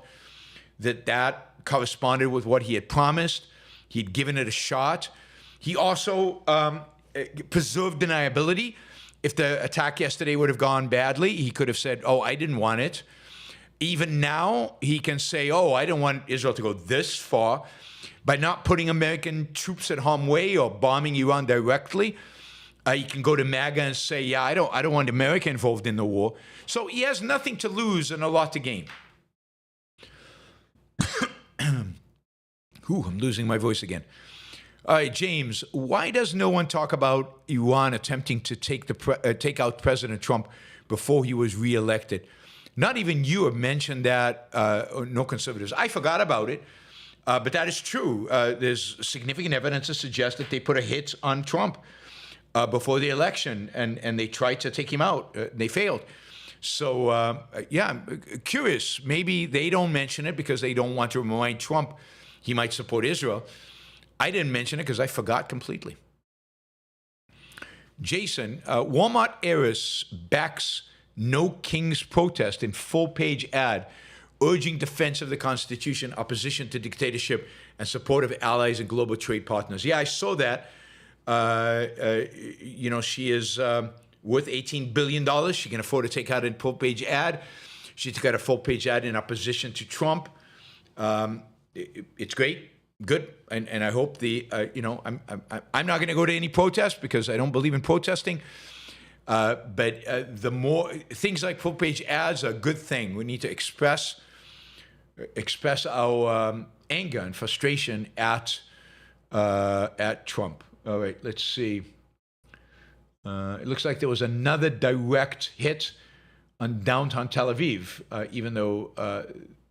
that corresponded with what he had promised. He'd given it a shot. He also preserved deniability. If the attack yesterday would have gone badly, he could have said, oh, I didn't want it. Even now, he can say, oh, I don't want Israel to go this far. By not putting American troops at harm's way or bombing Iran directly, he can go to MAGA and say, yeah, I don't want America involved in the war. So he has nothing to lose and a lot to gain. I'm losing my voice again. All right, James, why does no one talk about Iran attempting to take out President Trump before he was reelected? Not even you have mentioned that, no conservatives. I forgot about it, but that is true. There's significant evidence to suggest that they put a hit on Trump before the election, and they tried to take him out. They failed. So, yeah, I'm curious. Maybe they don't mention it because they don't want to remind Trump he might support Israel. I didn't mention it because I forgot completely. Jason, Walmart heiress backs No Kings protest in full-page ad urging defense of the Constitution, opposition to dictatorship, and support of allies and global trade partners. Yeah, I saw that. She is worth $18 billion. She can afford to take out a full-page ad. She took out a full-page ad in opposition to Trump. It's great. Good, and I hope I'm not going to go to any protest because I don't believe in protesting. But the more things like full-page ads are a good thing. We need to express our anger and frustration at Trump. All right, let's see. It looks like there was another direct hit on downtown Tel Aviv, even though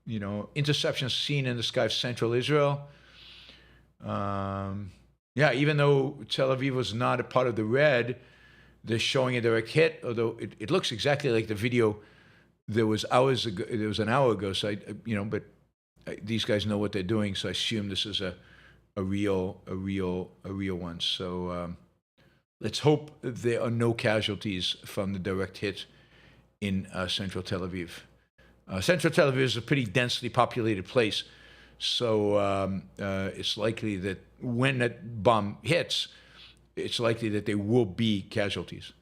interceptions seen in the sky of central Israel. Even though Tel Aviv was not a part of the red, they're showing a direct hit, although it looks exactly like the video there was hours ago. There was an hour ago. So but these guys know what they're doing, so I assume this is a real one. So let's hope there are no casualties from the direct hit in central Tel Aviv. Central Tel Aviv is a pretty densely populated place. So it's likely that when that bomb hits, it's likely that there will be casualties.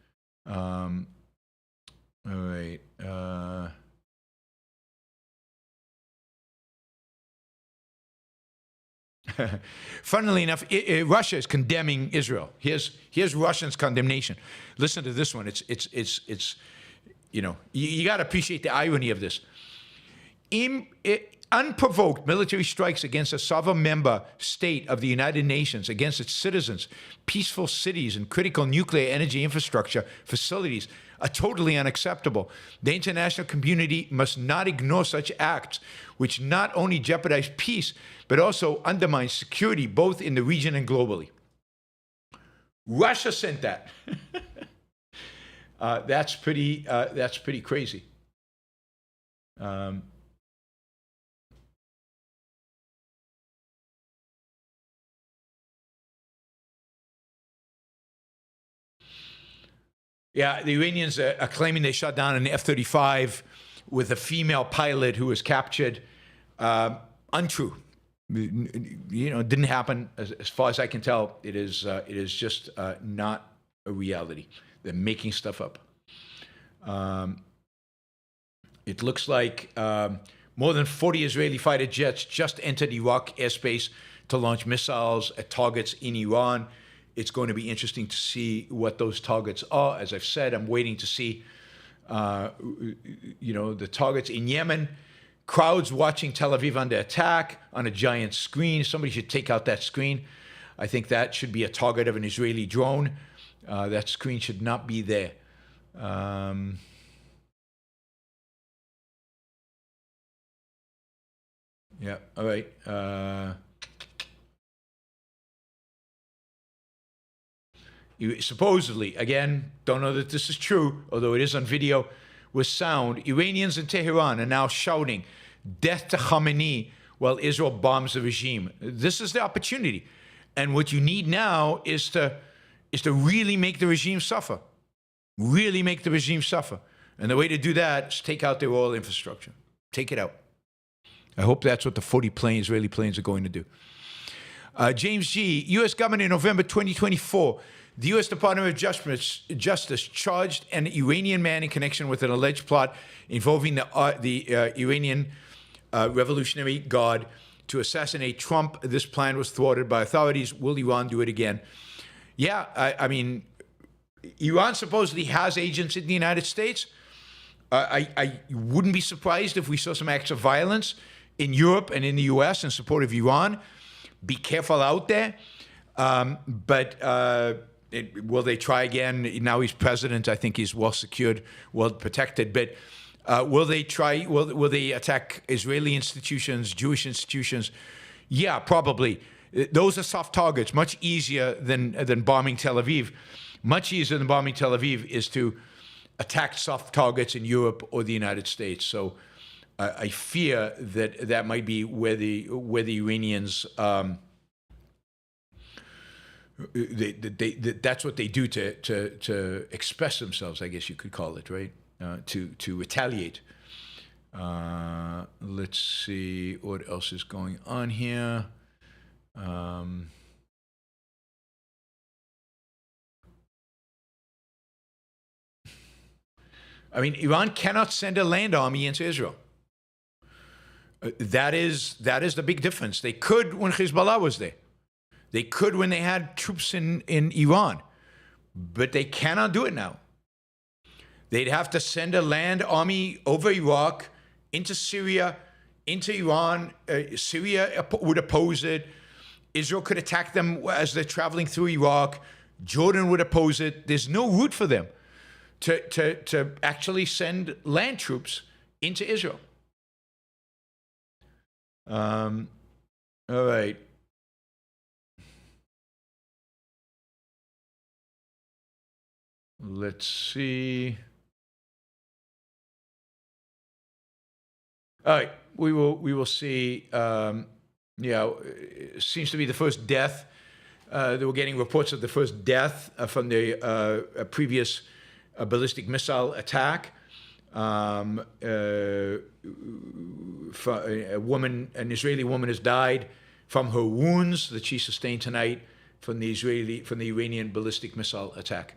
All right. Funnily enough, Russia is condemning Israel. Here's Russians' condemnation. Listen to this one. It's you got to appreciate the irony of this. Unprovoked military strikes against a sovereign member state of the United Nations, against its citizens, peaceful cities, and critical nuclear energy infrastructure facilities are totally unacceptable. The international community must not ignore such acts, which not only jeopardize peace, but also undermine security both in the region and globally. Russia sent that. That's pretty crazy. Yeah, the Iranians are claiming they shot down an F-35 with a female pilot who was captured. Untrue. It didn't happen. As far as I can tell, it is just not a reality. They're making stuff up. It looks like more than 40 Israeli fighter jets just entered Iraq airspace to launch missiles at targets in Iran. It's going to be interesting to see what those targets are. As I've said, I'm waiting to see, the targets in Yemen. Crowds watching Tel Aviv under attack on a giant screen. Somebody should take out that screen. I think that should be a target of an Israeli drone. That screen should not be there. Yeah, all right. supposedly, again, don't know that this is true, although it is on video with sound, Iranians in Tehran are now shouting, "Death to Khamenei," while Israel bombs the regime. This is the opportunity. And what you need now is to really make the regime suffer. Really make the regime suffer. And the way to do that is take out their oil infrastructure. Take it out. I hope that's what the 40 Israeli planes are going to do. James G., U.S. government in November 2024, the U.S. Department of Justice charged an Iranian man in connection with an alleged plot involving the Iranian Revolutionary Guard to assassinate Trump. This plan was thwarted by authorities. Will Iran do it again? Yeah, I mean, Iran supposedly has agents in the United States. I wouldn't be surprised if we saw some acts of violence in Europe and in the U.S. in support of Iran. Be careful out there. Will they try again? Now he's president. I think he's well secured, well protected. But will they try? Will they attack Israeli institutions, Jewish institutions? Yeah, probably. Those are soft targets. Much easier than bombing Tel Aviv. Much easier than bombing Tel Aviv is to attack soft targets in Europe or the United States. So I fear that might be where the Iranians. That's what they do to express themselves, I guess you could call it, right? To retaliate. Let's see what else is going on here. I mean, Iran cannot send a land army into Israel. That is the big difference. They could when Hezbollah was there. They could when they had troops in Iran, but they cannot do it now. They'd have to send a land army over Iraq, into Syria, into Iran. Syria would oppose it. Israel could attack them as they're traveling through Iraq. Jordan would oppose it. There's no route for them to actually send land troops into Israel. All right. Let's see. All right, we will see. It seems to be the first death. They were getting reports of the first death from the previous ballistic missile attack. An Israeli woman has died from her wounds that she sustained tonight from the Iranian ballistic missile attack.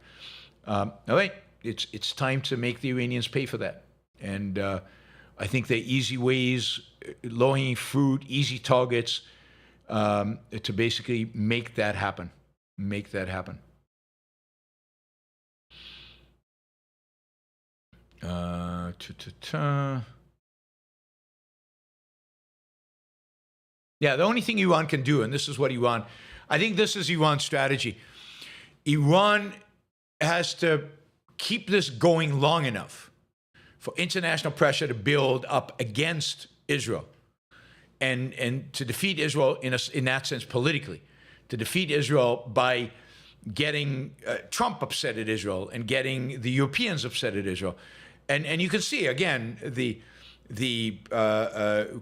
All right, it's time to make the Iranians pay for that. And I think there are easy ways, low-hanging fruit, easy targets to basically make that happen. Make that happen. Yeah, the only thing Iran can do, and this is what I think this is Iran's strategy. Iran has to keep this going long enough for international pressure to build up against Israel and to defeat Israel in that sense politically, to defeat Israel by getting Trump upset at Israel and getting the Europeans upset at Israel. And you can see, again, the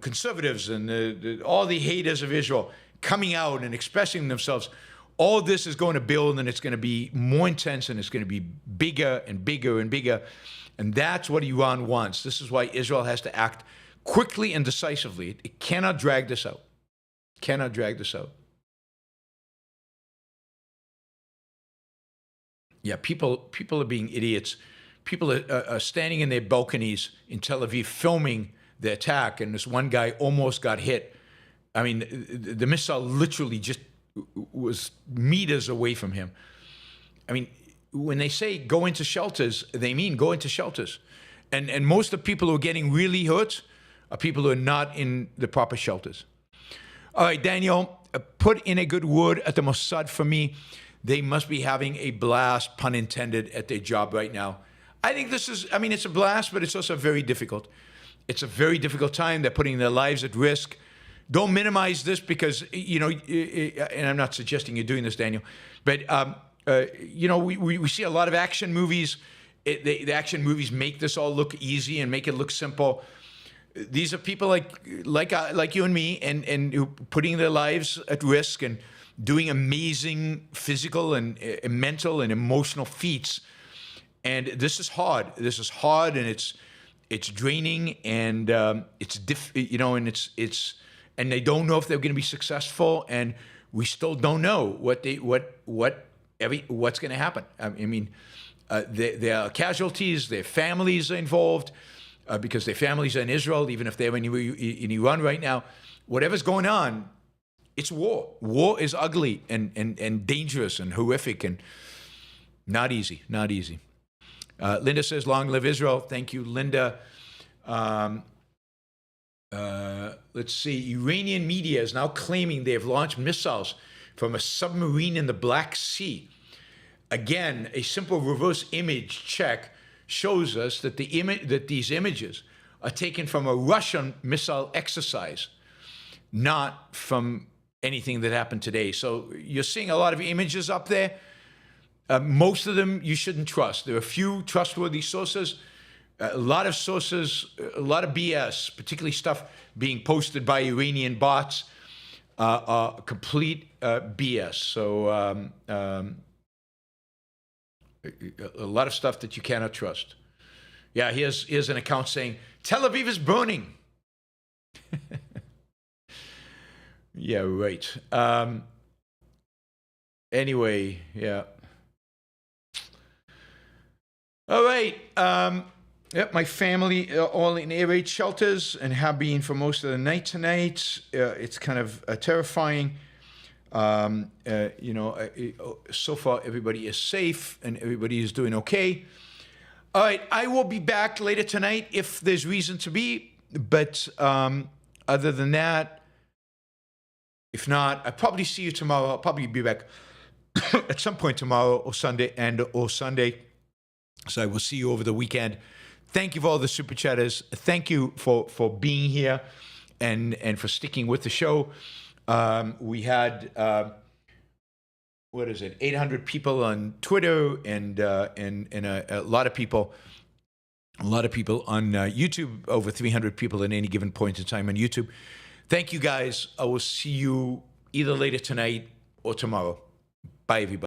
conservatives and all the haters of Israel coming out and expressing themselves. All this is going to build, and it's going to be more intense, and it's going to be bigger and bigger and bigger. And that's what Iran wants. This is why Israel has to act quickly and decisively. It cannot drag this out. Cannot drag this out. Yeah, people are being idiots. People are standing in their balconies in Tel Aviv filming the attack, and this one guy almost got hit. I mean, the missile literally just was meters away from him. I mean, when they say go into shelters, they mean go into shelters. And most of the people who are getting really hurt are people who are not in the proper shelters. All right, Daniel, put in a good word at the Mossad for me. They must be having a blast, pun intended, at their job right now. I think it's a blast, but it's also very difficult. It's a very difficult time. They're putting their lives at risk. Don't minimize this because, and I'm not suggesting you're doing this, Daniel, but we see a lot of action movies. The action movies make this all look easy and make it look simple. These are people like you and me, and who putting their lives at risk and doing amazing physical and mental and emotional feats. And this is hard. This is hard, and it's draining, and and they don't know if they're going to be successful, and we still don't know what's going to happen. I mean, there are casualties. Their families are involved because their families are in Israel, even if they're in Iran right now. Whatever's going on, it's war. War is ugly and dangerous and horrific and not easy. Not easy. Linda says, "Long live Israel." Thank you, Linda. Let's see. Iranian media is now claiming they have launched missiles from a submarine in the Black Sea. Again, a simple reverse image check shows us that that these images are taken from a Russian missile exercise, not from anything that happened today. So you're seeing a lot of images up there. Most of them you shouldn't trust. There are a few trustworthy sources. A lot of sources, a lot of BS, particularly stuff being posted by Iranian bots, are complete BS. So a lot of stuff that you cannot trust. Yeah, here's an account saying, Tel Aviv is burning. Yeah, right. Anyway, yeah. All right. Yep, my family all in air raid shelters and have been for most of the night tonight. It's kind of terrifying. So far everybody is safe and everybody is doing okay. All right, I will be back later tonight if there's reason to be. But other than that, if not, I'll probably see you tomorrow. I'll probably be back at some point tomorrow or Sunday. So I will see you over the weekend. Thank you for all the super chatters. Thank you for being here and for sticking with the show. We had 800 people on Twitter and a lot of people on YouTube. Over 300 people at any given point in time on YouTube. Thank you guys. I will see you either later tonight or tomorrow. Bye, everybody.